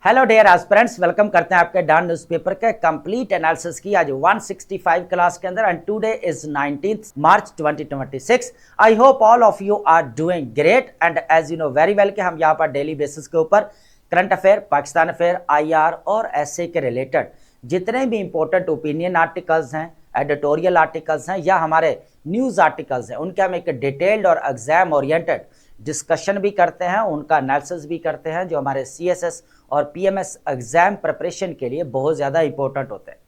Hello dear aspirants, welcome करते हैं आपके डॉन न्यूज़पेपर के कंप्लीट एनालिसिस की आज 165 क्लास के अंदर and today is 19th March 2026। I hope all of you are doing great and as you know very well कि हम यहाँ पर डेली बेसिस के ऊपर current affair, Pakistan affair, IR और एसए के रिलेटेड जितने भी इंपॉर्टेंट ओपिनियन आर्टिकल्स हैं, एडिटोरियल आर्टिकल्स हैं या हमारे न्यूज़ आर्टिकल्स हैं, उनके हम एक डिटेल्ड और एग्जाम ओरिएंटेड डिस्कशन भी करते हैं, उनका एनालिसिस भी करते हैं, जो हमारे सीएसएस और पीएमएस एग्जाम प्रिपरेशन के लिए बहुत ज़्यादा इंपॉर्टेंट होते हैं।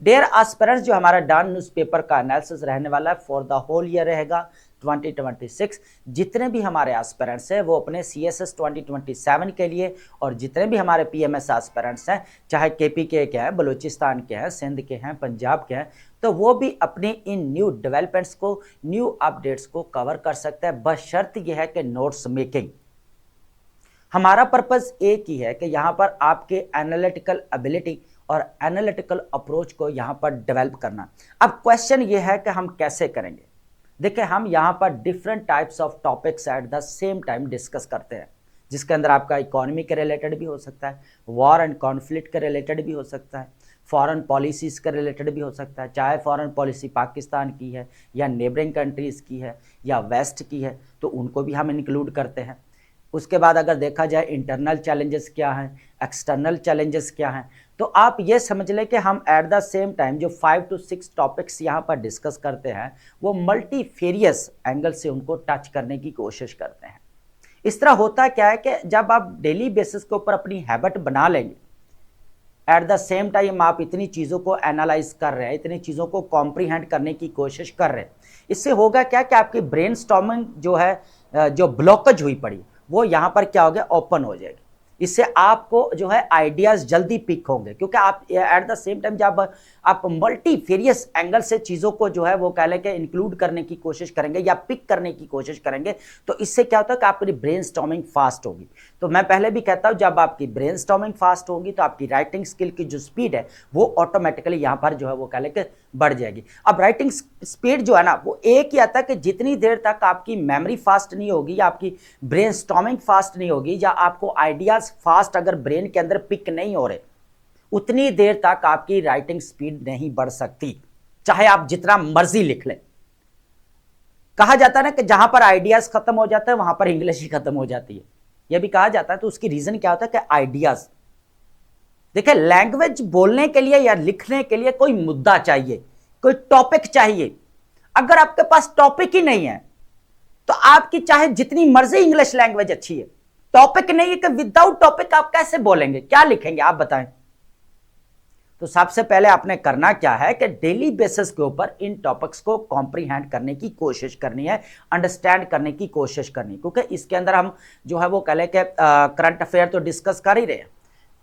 डियर एस्पिरेंट्स, जो हमारा डॉन न्यूज़पेपर का एनालिसिस रहने वाला है फॉर द होल ईयर रहेगा 2026। जितने भी हमारे एस्पिरेंट्स हैं वो अपने सीएसएस 2027 के लिए और जितने भी हमारे पीएमएस एस्पिरेंट्स हैं, चाहे केपी के हैं, बलूचिस्तान के हैं, सिंध के हैं, पंजाब के हैं, तो वो भी अपने इन न्यू डेवलपमेंट्स को, न्यू अपडेट्स को कवर कर सकते हैं, बशर्त यह है कि नोट्स मेकिंग। हमारा पर्पस एक ही है कि यहाँ पर आपके एनालिटिकल एबिलिटी और एनालिटिकल अप्रोच को यहाँ पर डेवलप करना। अब क्वेश्चन ये है कि हम कैसे करेंगे। देखिए, हम यहाँ पर different types of topics at the same time discuss करते हैं, जिसके अंदर आपका इकोनॉमी के रिलेटेड भी हो सकता है, वॉर एंड कॉन्फ्लिक्ट के रिलेटेड भी हो सकता है, फॉरेन पॉलिसीज़ के रिलेटेड भी हो सकता है, चाहे फॉरेन पॉलिसी पाकिस्तान की है या नेबरिंग कंट्रीज़ की है या वेस्ट की है, तो उनको भी हम इंक्लूड करते हैं। उसके बाद अगर देखा जाए इंटरनल चैलेंजेस क्या हैं, एक्सटर्नल चैलेंजेस क्या हैं, तो आप ये समझ लें कि हम एट द सेम टाइम जो 5 to 6 टॉपिक्स यहाँ पर डिस्कस करते हैं वो मल्टीफेरियस एंगल से उनको टच करने की कोशिश करते हैं। इस तरह होता क्या है कि जब आप डेली बेसिस के ऊपर अपनी हैबिट बना लेंगे, एट द सेम टाइम आप इतनी चीज़ों को एनालाइज कर रहे हैं, इतनी चीज़ों को कॉम्प्रीहेंड करने की कोशिश कर रहे हैं, इससे होगा क्या कि आपकी ब्रेन स्टॉर्मिंग जो है, जो ब्लॉकेज हुई पड़ी, वो यहाँ पर क्या हो गया, ओपन हो जाएगी। इससे आपको जो है आइडियाज़ जल्दी पिक होंगे, क्योंकि आप एट द सेम टाइम जब आप मल्टीफेरियस एंगल से चीज़ों को जो है वो कह लें कि इंक्लूड करने की कोशिश करेंगे या पिक करने की कोशिश करेंगे, तो इससे क्या होता है कि आपकी ब्रेन स्टॉर्मिंग फास्ट होगी। तो मैं पहले भी कहता हूँ, जब आपकी ब्रेन स्टॉर्मिंग फास्ट होगी तो आपकी राइटिंग स्किल की जो स्पीड है वो ऑटोमेटिकली यहाँ पर जो है वो कह लें कि बढ़ जाएगी। अब राइटिंग स्पीड जो है ना, वो एक ही आता है कि जितनी देर तक आपकी मेमोरी फास्ट नहीं होगी या आपकी ब्रेन स्टॉर्मिंग फास्ट नहीं होगी या आपको आइडियाज़ फास्ट अगर ब्रेन के अंदर पिक नहीं हो रहे, उतनी देर तक आपकी राइटिंग स्पीड नहीं बढ़ सकती, चाहे आप जितना मर्जी लिख लें। कहा जाता है ना कि जहां पर आइडियाज खत्म हो जाता है वहां पर इंग्लिश ही खत्म हो जाती है, यह भी कहा जाता है। तो उसकी रीजन क्या होता है कि आइडियाज, देखिए, लैंग्वेज बोलने के लिए या लिखने के लिए कोई मुद्दा चाहिए, कोई टॉपिक चाहिए। अगर आपके पास टॉपिक ही नहीं है तो आपकी चाहे जितनी मर्जी इंग्लिश लैंग्वेज अच्छी है, टॉपिक नहीं है कि विदाउट टॉपिक आप कैसे बोलेंगे, क्या लिखेंगे, आप बताएं। तो सबसे पहले आपने करना क्या है कि डेली बेसिस के ऊपर इन टॉपिक्स को कॉम्प्रीहेंड करने की कोशिश करनी है, अंडरस्टैंड करने की कोशिश करनी, क्योंकि इसके अंदर हम जो है वो कह लें कि करंट अफेयर तो डिस्कस कर ही रहे हैं।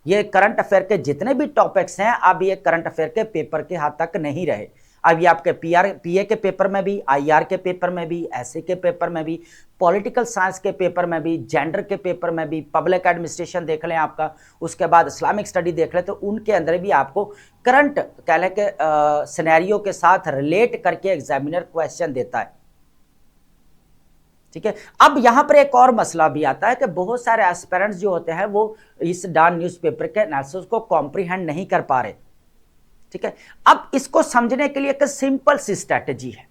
ये करंट अफेयर के जितने भी टॉपिक्स हैं, अब ये करंट अफेयर के पेपर के हाथ तक नहीं रहे। अब ये आपके पीए के पेपर में भी, आईआर के पेपर में भी, एसए के पेपर में भी, पॉलिटिकल साइंस के पेपर में भी, जेंडर के पेपर में भी, पब्लिक एडमिनिस्ट्रेशन देख लें आपका, उसके बाद इस्लामिक स्टडी देख लें, तो उनके अंदर भी आपको करंट कह लें कि सिनेरियो के साथ रिलेट करके एग्जामिनर क्वेश्चन देता है। ठीक है। अब यहां पर एक और मसला भी आता है कि बहुत सारे एस्पिरेंट्स जो होते हैं वो इस डॉन न्यूज़पेपर के एनालिसिस को कॉम्प्रीहेंड नहीं कर पा रहे। ठीक है। अब इसको समझने के लिए एक सिंपल सी स्ट्रैटेजी है।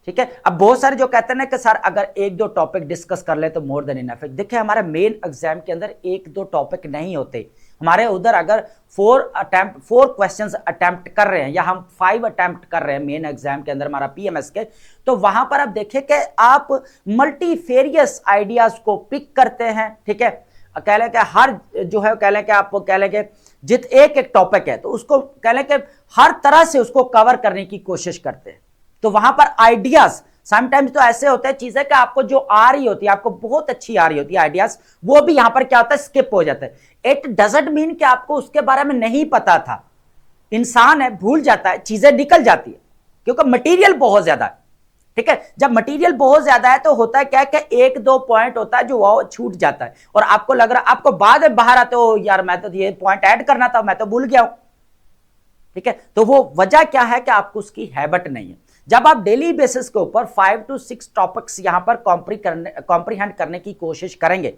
ठीक है। अब बहुत सारे जो कहते हैं ना कि सर अगर एक दो टॉपिक डिस्कस कर ले तो मोर देन इनफ है। देखिए, हमारे मेन एग्जाम के अंदर एक दो टॉपिक नहीं होते। हमारे उधर अगर 4 क्वेश्चंस अटेम्प्ट कर रहे हैं या हम 5 अटेम्प्ट कर रहे हैं मेन एग्जाम के अंदर हमारा पीएमएस के, तो वहां पर आप देखिए कि आप मल्टीफेरियस आइडियाज को पिक करते हैं। ठीक है। कह लें कि हर जो है कह लें कि आप कह लें कि जित एक टॉपिक है तो उसको कह लें कि हर तरह से उसको कवर करने की कोशिश करते हैं। तो वहां पर आइडियाज समटाइम्स तो ऐसे होते हैं चीजें कि आपको जो आ रही होती है, आपको बहुत अच्छी आ रही होती है आइडियाज, वो भी यहां पर क्या होता है, स्किप हो जाता है। इट डजंट मीन कि आपको उसके बारे में नहीं पता था। इंसान है, भूल जाता है, चीजें निकल जाती है क्योंकि मटेरियल बहुत ज्यादा है। ठीक है। जब मटेरियल बहुत ज्यादा है तो होता है क्या कि एक दो पॉइंट होता है जो वो छूट जाता है और आपको लग रहा, आपको बाद में बाहर आते हो यार मैं तो ये पॉइंट ऐड करना था, मैं तो भूल गया हूं। ठीक है। तो वो वजह क्या है कि आपको उसकी हैबिट नहीं है। जब आप डेली बेसिस के ऊपर 5 to 6 टॉपिक्स यहां पर कॉम्प्रीहेंड करने की कोशिश करेंगे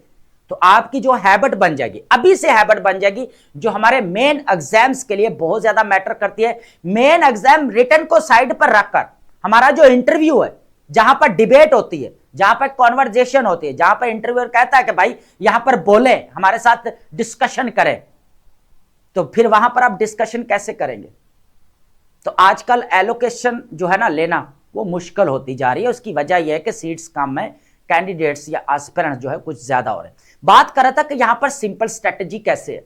तो आपकी जो हैबिट बन जाएगी, अभी से हैबिट बन जाएगी, जो हमारे मेन एग्जाम्स के लिए बहुत ज्यादा मैटर करती है। मेन एग्जाम रिटन को साइड पर रखकर हमारा जो इंटरव्यू है, जहां पर डिबेट होती है, जहां पर कॉन्वर्जेशन होती है, जहां पर इंटरव्यूअर कहता है कि भाई यहां पर बोले, हमारे साथ डिस्कशन करें, तो फिर वहां पर आप डिस्कशन कैसे करेंगे? तो आजकल एलोकेशन जो है ना लेना, वो मुश्किल होती जा रही है। उसकी वजह यह है कि सीट्स कम है, कैंडिडेट्स या एस्पिरेंट्स जो है कुछ ज्यादा हो रहे हैं। बात कर रहा था कि यहां पर सिंपल स्ट्रेटजी कैसे है।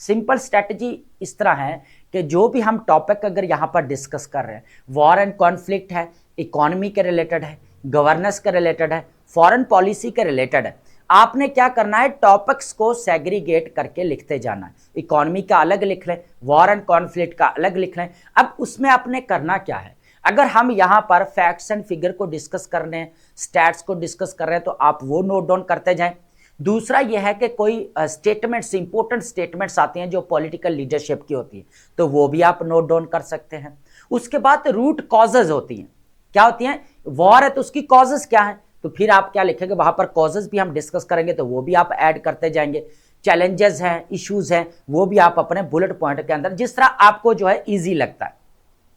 सिंपल स्ट्रेटजी इस तरह है कि जो भी हम टॉपिक अगर यहां पर डिस्कस कर रहे हैं, वॉर एंड कॉन्फ्लिक्ट है, इकोनॉमी के रिलेटेड है, गवर्नेंस के रिलेटेड है, फॉरेन पॉलिसी के रिलेटेड है, आपने क्या करना है, टॉपिक्स को सेग्रीगेट करके लिखते जाना है। इकोनॉमी का अलग लिख लें, वॉर एंड कॉन्फ्लिक्ट का अलग लिख लें। अब उसमें आपने करना क्या है, अगर हम यहां पर फैक्ट्स एंड फिगर को डिस्कस कर रहे हैं, स्टैट्स को डिस्कस कर रहे हैं, तो आप वो नोट डाउन करते जाएं। दूसरा यह है कि कोई स्टेटमेंट्स, इंपॉर्टेंट स्टेटमेंट्स आती हैं जो पॉलिटिकल लीडरशिप की होती है, तो वो भी आप नोट डाउन कर सकते हैं। उसके बाद रूट कॉजेज होती हैं। क्या होती हैं? वॉर है तो उसकी कॉजेज क्या है, तो फिर आप क्या लिखेंगे, वहां पर कॉजेज भी हम डिस्कस करेंगे, तो वो भी आप ऐड करते जाएंगे। चैलेंजेस हैं, इश्यूज हैं, वो भी आप अपने बुलेट पॉइंट के अंदर, जिस तरह आपको जो है ईजी लगता है,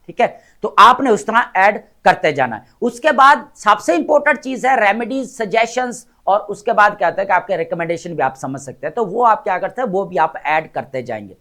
ठीक है, तो आपने उस तरह ऐड करते जाना है। उसके बाद सबसे इंपॉर्टेंट चीज है रेमेडीज, सजेशंस, और उसके बाद क्या होता है कि आपके रिकमेंडेशन भी आप समझ सकते हैं, तो वो आप क्या करते हैं, वो भी आप ऐड करते जाएंगे,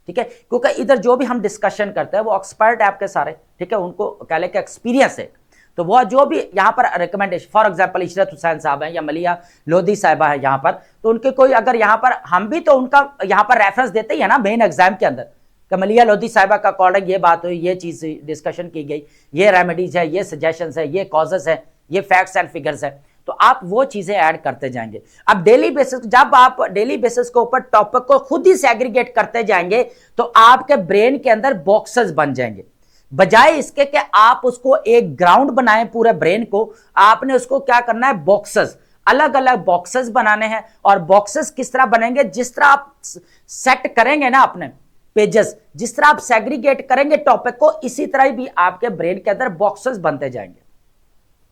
ठीक है। क्योंकि इधर जो भी हम डिस्कशन करते हैं वो एक्सपर्ट है आपके सारे, ठीक है, उनको कह लें कि एक्सपीरियंस है, तो वो जो भी यहाँ पर recommendation, for example Ishrat Hussain साहब हैं या मलिया लोधी साहिबा है यहाँ पर, तो उनके कोई अगर यहाँ पर हम भी तो उनका यहाँ पर रेफरेंस देते ही है ना मेन एग्जाम के अंदर, कि मलिया लोधी साहिबा का अकॉर्डिंग ये बात हुई, ये चीज डिस्कशन की गई, ये रेमेडीज है, ये सजेशंस है, ये कॉजेस है, ये फैक्ट्स एंड फिगर्स है, तो आप वो चीजें ऐड करते जाएंगे। अब डेली बेसिस, जब आप डेली बेसिस के ऊपर टॉपिक को खुद ही सेग्रीगेट करते जाएंगे तो आपके ब्रेन के अंदर बॉक्सेस बन जाएंगे। बजाय इसके कि आप उसको एक ग्राउंड बनाएं पूरे ब्रेन को, आपने उसको क्या करना है, बॉक्सेस, अलग अलग बॉक्सेस बनाने हैं। और बॉक्सेस किस तरह बनेंगे, जिस तरह आप सेट करेंगे ना अपने पेजेस, जिस तरह आप सेग्रीगेट करेंगे टॉपिक को, इसी तरह भी आपके ब्रेन के अंदर बॉक्सेस बनते जाएंगे,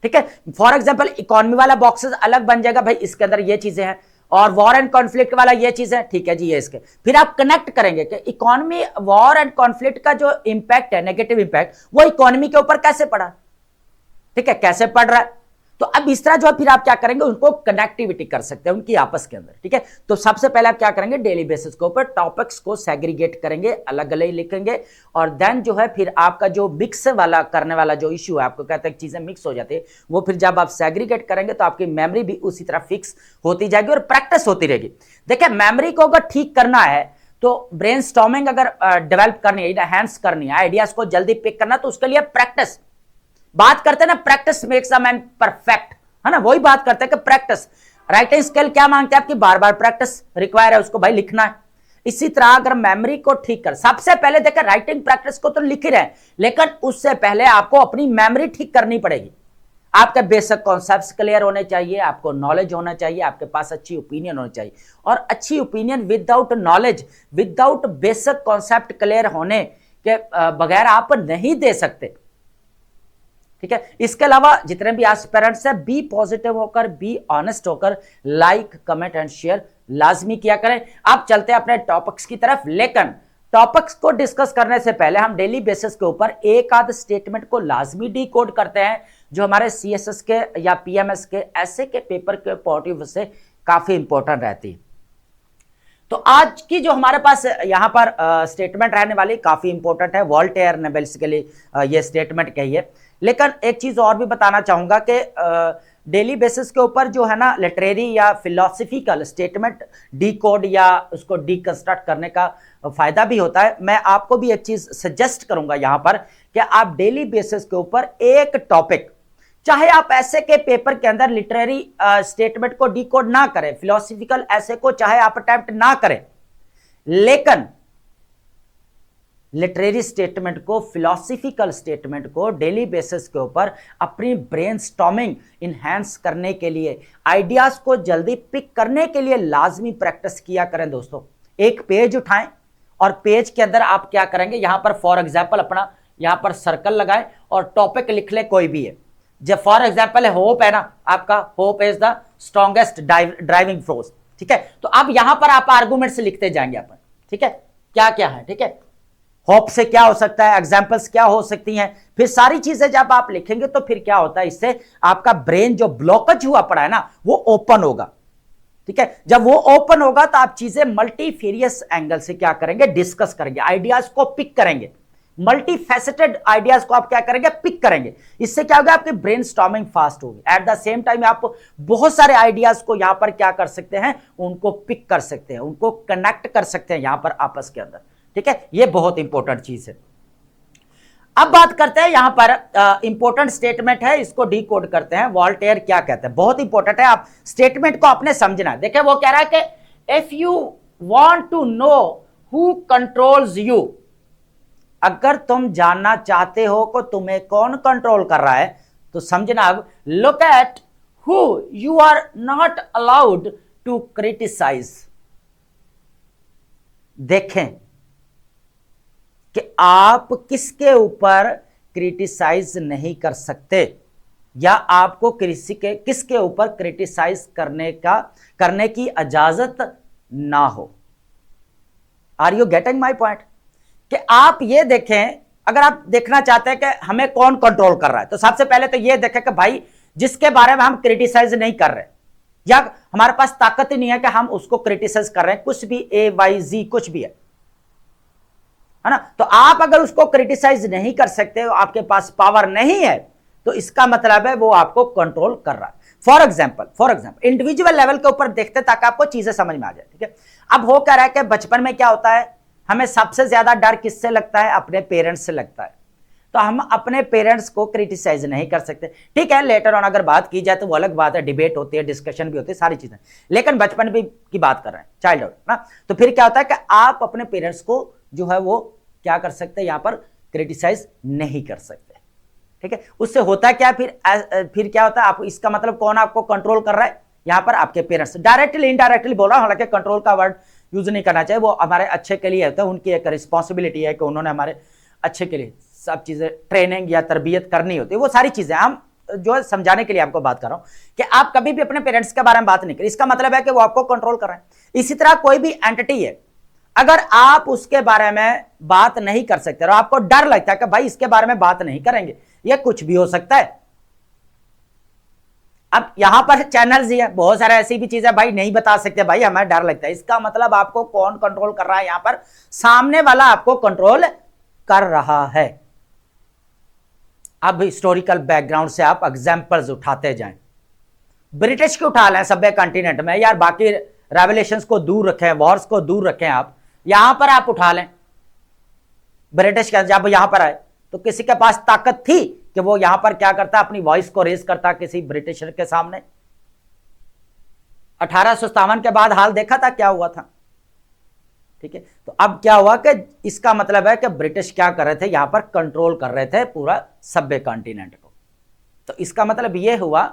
ठीक है। फॉर एग्जांपल इकोनॉमी वाला बॉक्सेस अलग बन जाएगा, भाई इसके अंदर ये चीजें हैं, और वॉर एंड कॉन्फ्लिक्ट वाला ये चीजें, ठीक है जी, ये इसके, फिर आप कनेक्ट करेंगे कि इकोनॉमी, वॉर एंड कॉन्फ्लिक्ट का जो इंपैक्ट है, नेगेटिव इंपैक्ट, वो इकोनॉमी के ऊपर कैसे पड़ा, ठीक है, कैसे पड़ रहा है। तो अब इस तरह जो है फिर आप क्या करेंगे, उनको कनेक्टिविटी कर सकते हैं उनकी आपस के अंदर, ठीक है। तो सबसे पहले आप क्या करेंगे, डेली बेसिस के ऊपर टॉपिक्स को सेग्रीगेट करेंगे, अलग अलग लिखेंगे, और देन जो है फिर आपका जो मिक्स वाला करने वाला जो इश्यू है, आपको कहते हैं चीजें मिक्स हो जाती है, वो फिर जब आप सेग्रीगेट करेंगे तो आपकी मेमोरी भी उसी तरह फिक्स होती जाएगी और प्रैक्टिस होती रहेगी। देखिए, मेमोरी को अगर ठीक करना है, तो ब्रेन स्टॉर्मिंग अगर डेवलप करनी है, एनहांस करनी है, आइडियाज को जल्दी पिक करना, तो उसके लिए प्रैक्टिस, बात करते हैं ना, practice makes a man perfect, है ना, वही बात करते हैं कि प्रैक्टिस, राइटिंग स्किल क्या मांगते हैं आपकी, बार बार प्रैक्टिस रिक्वायर है, उसको भाई लिखना है। इसी तरह अगर मेमोरी को ठीक कर, सबसे पहले देखिए राइटिंग प्रैक्टिस को तो लिख ही रहे हैं, लेकिन उससे पहले आपको अपनी मेमोरी ठीक करनी पड़ेगी। आपके बेसिक कॉन्सेप्ट्स क्लियर होने चाहिए, आपको नॉलेज होना चाहिए, आपके पास अच्छी ओपिनियन होनी चाहिए, और अच्छी opinion without knowledge, without basic concept clear होने के बगैर आप नहीं दे सकते, ठीक है। इसके अलावा जितने भी एस्पिरेंट्स है, बी पॉजिटिव होकर, बी ऑनेस्ट होकर, लाइक, कमेंट एंड शेयर लाजमी किया करें। अब चलते हैं अपने टॉपिक्स की तरफ, लेकिन टॉपिक्स को डिस्कस करने से पहले हम डेली बेसिस के ऊपर एक आध स्टेटमेंट को लाजमी डिकोड करते हैं, जो हमारे सीएसएस के या पीएमएस के ऐसे के पेपर के पॉइंट ऑफ व्यू से काफी इंपॉर्टेंट रहती है। तो आज की जो हमारे पास यहां पर स्टेटमेंट रहने वाली काफी इंपॉर्टेंट है, वॉल्टेयर ने बेसिकली ये स्टेटमेंट कही है। लेकिन एक चीज और भी बताना चाहूंगा कि डेली बेसिस के ऊपर जो है ना लिटरेरी या फिलोसफिकल स्टेटमेंट डीकोड या उसको डीकंस्ट्रक्ट करने का फायदा भी होता है। मैं आपको भी एक चीज सजेस्ट करूंगा यहां पर कि आप डेली बेसिस के ऊपर एक टॉपिक, चाहे आप ऐसे के पेपर के अंदर लिटरेरी स्टेटमेंट को डीकोड ना करें, फिलोसफिकल ऐसे को चाहे आप अटेम्प्ट ना करें, लेकिन लिटरेरी स्टेटमेंट को, फिलोसफिकल स्टेटमेंट को डेली बेसिस के ऊपर अपनी ब्रेनस्टॉर्मिंग इनहैंस करने के लिए, आइडियाज को जल्दी पिक करने के लिए लाजमी प्रैक्टिस किया करें दोस्तों। एक पेज उठाएं और पेज के अंदर आप क्या करेंगे, यहां पर फॉर एग्जांपल अपना यहां पर सर्कल लगाएं और टॉपिक लिख ले कोई भी है। जब फॉर एग्जाम्पल है होप है ना, आपका hope is the strongest driving force, ठीक है। तो अब यहां पर आप आर्गूमेंट्स लिखते जाएंगे अपन, ठीक है, क्या क्या है, ठीक है, होप से क्या हो सकता है, एग्जाम्पल्स क्या हो सकती हैं, फिर सारी चीजें जब आप लिखेंगे तो फिर क्या होता है, इससे आपका ब्रेन जो ब्लॉकेज हुआ पड़ा है ना वो ओपन होगा, ठीक है। जब वो ओपन होगा तो आप चीजें मल्टीफेरियस एंगल से क्या करेंगे, डिस्कस करेंगे, आइडियाज को पिक करेंगे, मल्टी फैसेटेड आइडियाज को आप क्या करेंगे, पिक करेंगे। इससे क्या होगा, आपकी ब्रेन स्टॉर्मिंग फास्ट होगी। एट द सेम टाइम आप बहुत सारे आइडियाज को यहां पर क्या कर सकते हैं, उनको पिक कर सकते हैं, उनको कनेक्ट कर सकते हैं यहां पर आपस के अंदर, ठीक है। ये बहुत इंपॉर्टेंट चीज है। अब बात करते हैं यहां पर इंपॉर्टेंट स्टेटमेंट है, इसको डीकोड करते हैं। वॉल्टेयर क्या कहते हैं, बहुत इंपॉर्टेंट है, आप स्टेटमेंट को अपने समझना है। देखिए वो कह रहा है कि if you want to know who controls you, अगर तुम जानना चाहते हो कि तुम्हें कौन कंट्रोल कर रहा है तो समझना, अब look at who you are not allowed to criticise. देखें कि आप किसके ऊपर क्रिटिसाइज नहीं कर सकते, या आपको किसके ऊपर क्रिटिसाइज करने की इजाजत ना हो। Are you getting my point? कि आप ये देखें, अगर आप देखना चाहते हैं कि हमें कौन कंट्रोल कर रहा है तो सबसे पहले तो ये देखें कि भाई जिसके बारे में हम क्रिटिसाइज नहीं कर रहे, या हमारे पास ताकत ही नहीं है कि हम उसको क्रिटिसाइज कर रहे हैं, कुछ भी AYZ कुछ भी है ना, तो आप अगर उसको क्रिटिसाइज नहीं कर सकते, आपके पास पावर नहीं है, तो इसका मतलब है वो आपको कंट्रोल कर रहा है। फॉर एग्जाम्पल इंडिविजुअल लेवल के ऊपर देखते ताकि आपको चीजें समझ में आ जाए, ठीक है। अब हो क्या रहा है कि बचपन में क्या होता है, हमें सबसे ज्यादा डर किससे लगता है, अपने पेरेंट्स से लगता है, तो हम अपने पेरेंट्स को क्रिटिसाइज नहीं कर सकते, ठीक है। लेटर ऑन अगर बात की जाए तो वो अलग बात है, डिबेट होती है, डिस्कशन भी होती है, सारी चीजें, लेकिन बचपन भी की बात कर रहे हैं, चाइल्डहुड ना, तो फिर क्या होता है कि आप अपने पेरेंट्स को जो है वो क्या कर सकते हैं, यहां पर क्रिटिसाइज नहीं कर सकते, ठीक है। उससे होता क्या, फिर क्या होता है, आप इसका मतलब कौन आपको कंट्रोल कर रहा है, यहां पर आपके पेरेंट्स। डायरेक्टली इनडायरेक्टली बोल रहा हूं, हालांकि कंट्रोल का वर्ड यूज नहीं करना चाहिए, वो हमारे अच्छे के लिए होता है, उनकी एक रिस्पॉन्सिबिलिटी है कि उन्होंने हमारे अच्छे के लिए सब चीजें ट्रेनिंग या तरबियत करनी होती है, वो सारी चीजें हम जो है समझाने के लिए आपको बात कर रहा हूं कि आप कभी भी अपने पेरेंट्स के बारे में बात नहीं करें, इसका मतलब है कि वो आपको कंट्रोल कर रहे हैं। इसी तरह कोई भी एंटिटी है, अगर आप उसके बारे में बात नहीं कर सकते और आपको डर लगता है कि भाई इसके बारे में बात नहीं करेंगे, ये कुछ भी हो सकता है। अब यहां पर चैनल्स ही है, बहुत सारे ऐसी भी चीजें भाई नहीं बता सकते, भाई हमें डर लगता है, इसका मतलब आपको कौन कंट्रोल कर रहा है, यहां पर सामने वाला आपको कंट्रोल कर रहा है। अब हिस्टोरिकल बैकग्राउंड से आप एग्जांपल्स उठाते जाएं, ब्रिटिश की उठा लें सभ्य कॉन्टिनेंट में, यार बाकी रेवोल्यूशंस को दूर रखें, वॉर्स को दूर रखें, आप यहां पर आप उठा लें। ब्रिटिश का जब यहां पर आए तो किसी के पास ताकत थी कि वो यहां पर क्या करता, अपनी वॉइस को रेज करता किसी ब्रिटिशर के सामने। 1857 के बाद हाल देखा था क्या हुआ था, ठीक है। तो अब क्या हुआ कि इसका मतलब है कि ब्रिटिश क्या कर रहे थे, यहां पर कंट्रोल कर रहे थे पूरा सभ्य कॉन्टिनेंट को। तो इसका मतलब यह हुआ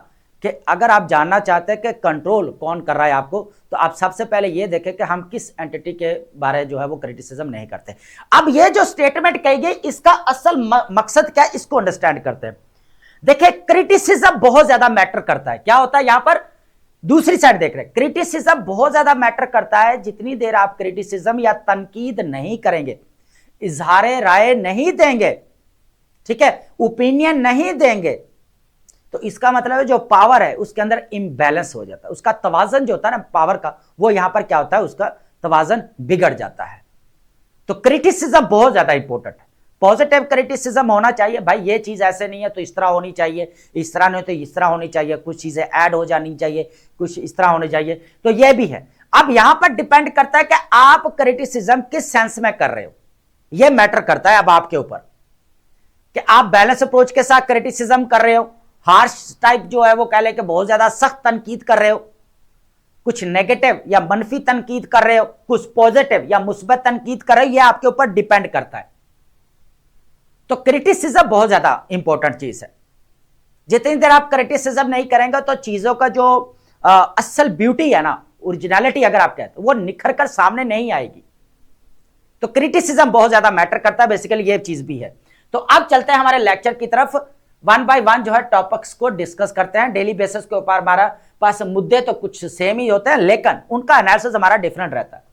कि अगर आप जानना चाहते हैं कि कंट्रोल कौन कर रहा है आपको, तो आप सबसे पहले यह देखें कि हम किस एंटिटी के बारे जो है वो क्रिटिसिज्म नहीं करते। अब ये जो स्टेटमेंट कही गई, इसका असल मकसद क्या है, इसको अंडरस्टैंड करते हैं। देखिए क्रिटिसिज्म बहुत ज्यादा मैटर करता है। क्या होता है यहां पर, दूसरी साइड देख रहे हैं, क्रिटिसिज्म बहुत ज्यादा मैटर करता है। जितनी देर आप क्रिटिसिज्म या तनकीद नहीं करेंगे, इजहार राय नहीं देंगे, ठीक है, ओपिनियन नहीं देंगे, तो इसका मतलब है जो पावर है उसके अंदर इम्बैलेंस हो जाता है, उसका तवाजन जो होता है ना पावर का, वो यहां पर क्या होता है, उसका तवाजन बिगड़ जाता है। तो क्रिटिसिज्म बहुत ज्यादा इंपॉर्टेंट है। पॉजिटिव क्रिटिसिज्म होना चाहिए, भाई ये चीज ऐसे नहीं है तो इस तरह होनी चाहिए, इस तरह नहीं तो इस तरह होनी चाहिए, कुछ चीजें ऐड हो जानी चाहिए, कुछ इस तरह होनी चाहिए, तो ये भी है। अब यहां पर डिपेंड करता है कि आप क्रिटिसिज्म किस सेंस में कर रहे हो, ये मैटर करता है अब आपके ऊपर कि आप बैलेंस अप्रोच के साथ क्रिटिसिज्म कर रहे हो, हार्श टाइप जो है वो कह ले कि बहुत ज्यादा सख्त तनकीद कर रहे हो, कुछ नेगेटिव या मनफी तनकीद कर रहे हो, कुछ पॉजिटिव या मुस्बत तनकीद कर रहे हो, ये आपके ऊपर डिपेंड करता है। तो क्रिटिसिज्म बहुत ज्यादा इंपॉर्टेंट चीज है। जितनी देर आप क्रिटिसिज्म नहीं करेंगे तो चीजों का जो असल ब्यूटी है ना, ओरिजिनलिटी अगर आप कहते हो, वो निखर कर सामने नहीं आएगी। तो क्रिटिसिज्म बहुत ज्यादा मैटर करता है, बेसिकली ये चीज भी है। तो अब चलते हैं हमारे लेक्चर की तरफ, वन बाय वन जो है टॉपिक्स को डिस्कस करते हैं। डेली बेसिस के ऊपर हमारा पास मुद्दे तो कुछ सेम ही होते हैं, लेकिन उनका एनालिसिस हमारा डिफरेंट रहता है।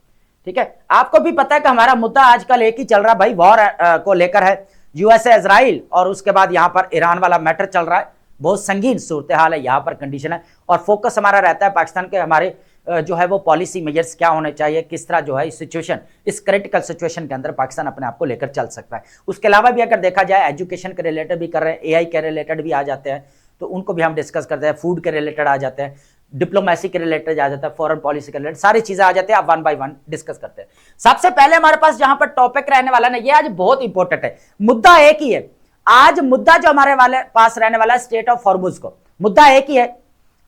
ठीक है, आपको भी पता है कि हमारा मुद्दा आजकल एक ही चल रहा है भाई, वॉर को लेकर है, यूएसए इजराइल, और उसके बाद यहां पर ईरान वाला मैटर चल रहा है। बहुत संगीन सूरत हाल है यहां पर, कंडीशन है, और फोकस हमारा रहता है पाकिस्तान के हमारे जो है वो पॉलिसी मेजर्स क्या होने चाहिए, किस तरह जो है इस सिचुएशन, इस क्रिटिकल सिचुएशन के अंदर पाकिस्तान अपने आप को लेकर चल सकता है। उसके अलावा भी अगर देखा जाए एजुकेशन के रिलेटेड भी कर रहे हैं, एआई के रिलेटेड भी आ जाते हैं, तो उनको भी हम डिस्कस करते हैं, फूड के रिलेटेड आ जाते हैं, डिप्लोमेसी के रिलेटेड आ जाता है, फॉरेन पॉलिसी के रिलेटेड सारी चीजें आ जाती है। अब वन बाय वन डिस्कस करते हैं। सबसे पहले हमारे पास जहां पर टॉपिक रहने वाला ना, ये आज बहुत इंपॉर्टेंट है, मुद्दा एक ही है आज, मुद्दा जो हमारे वाले पास रहने वाला है स्टेट ऑफ हॉर्मुज को, मुद्दा एक ही है।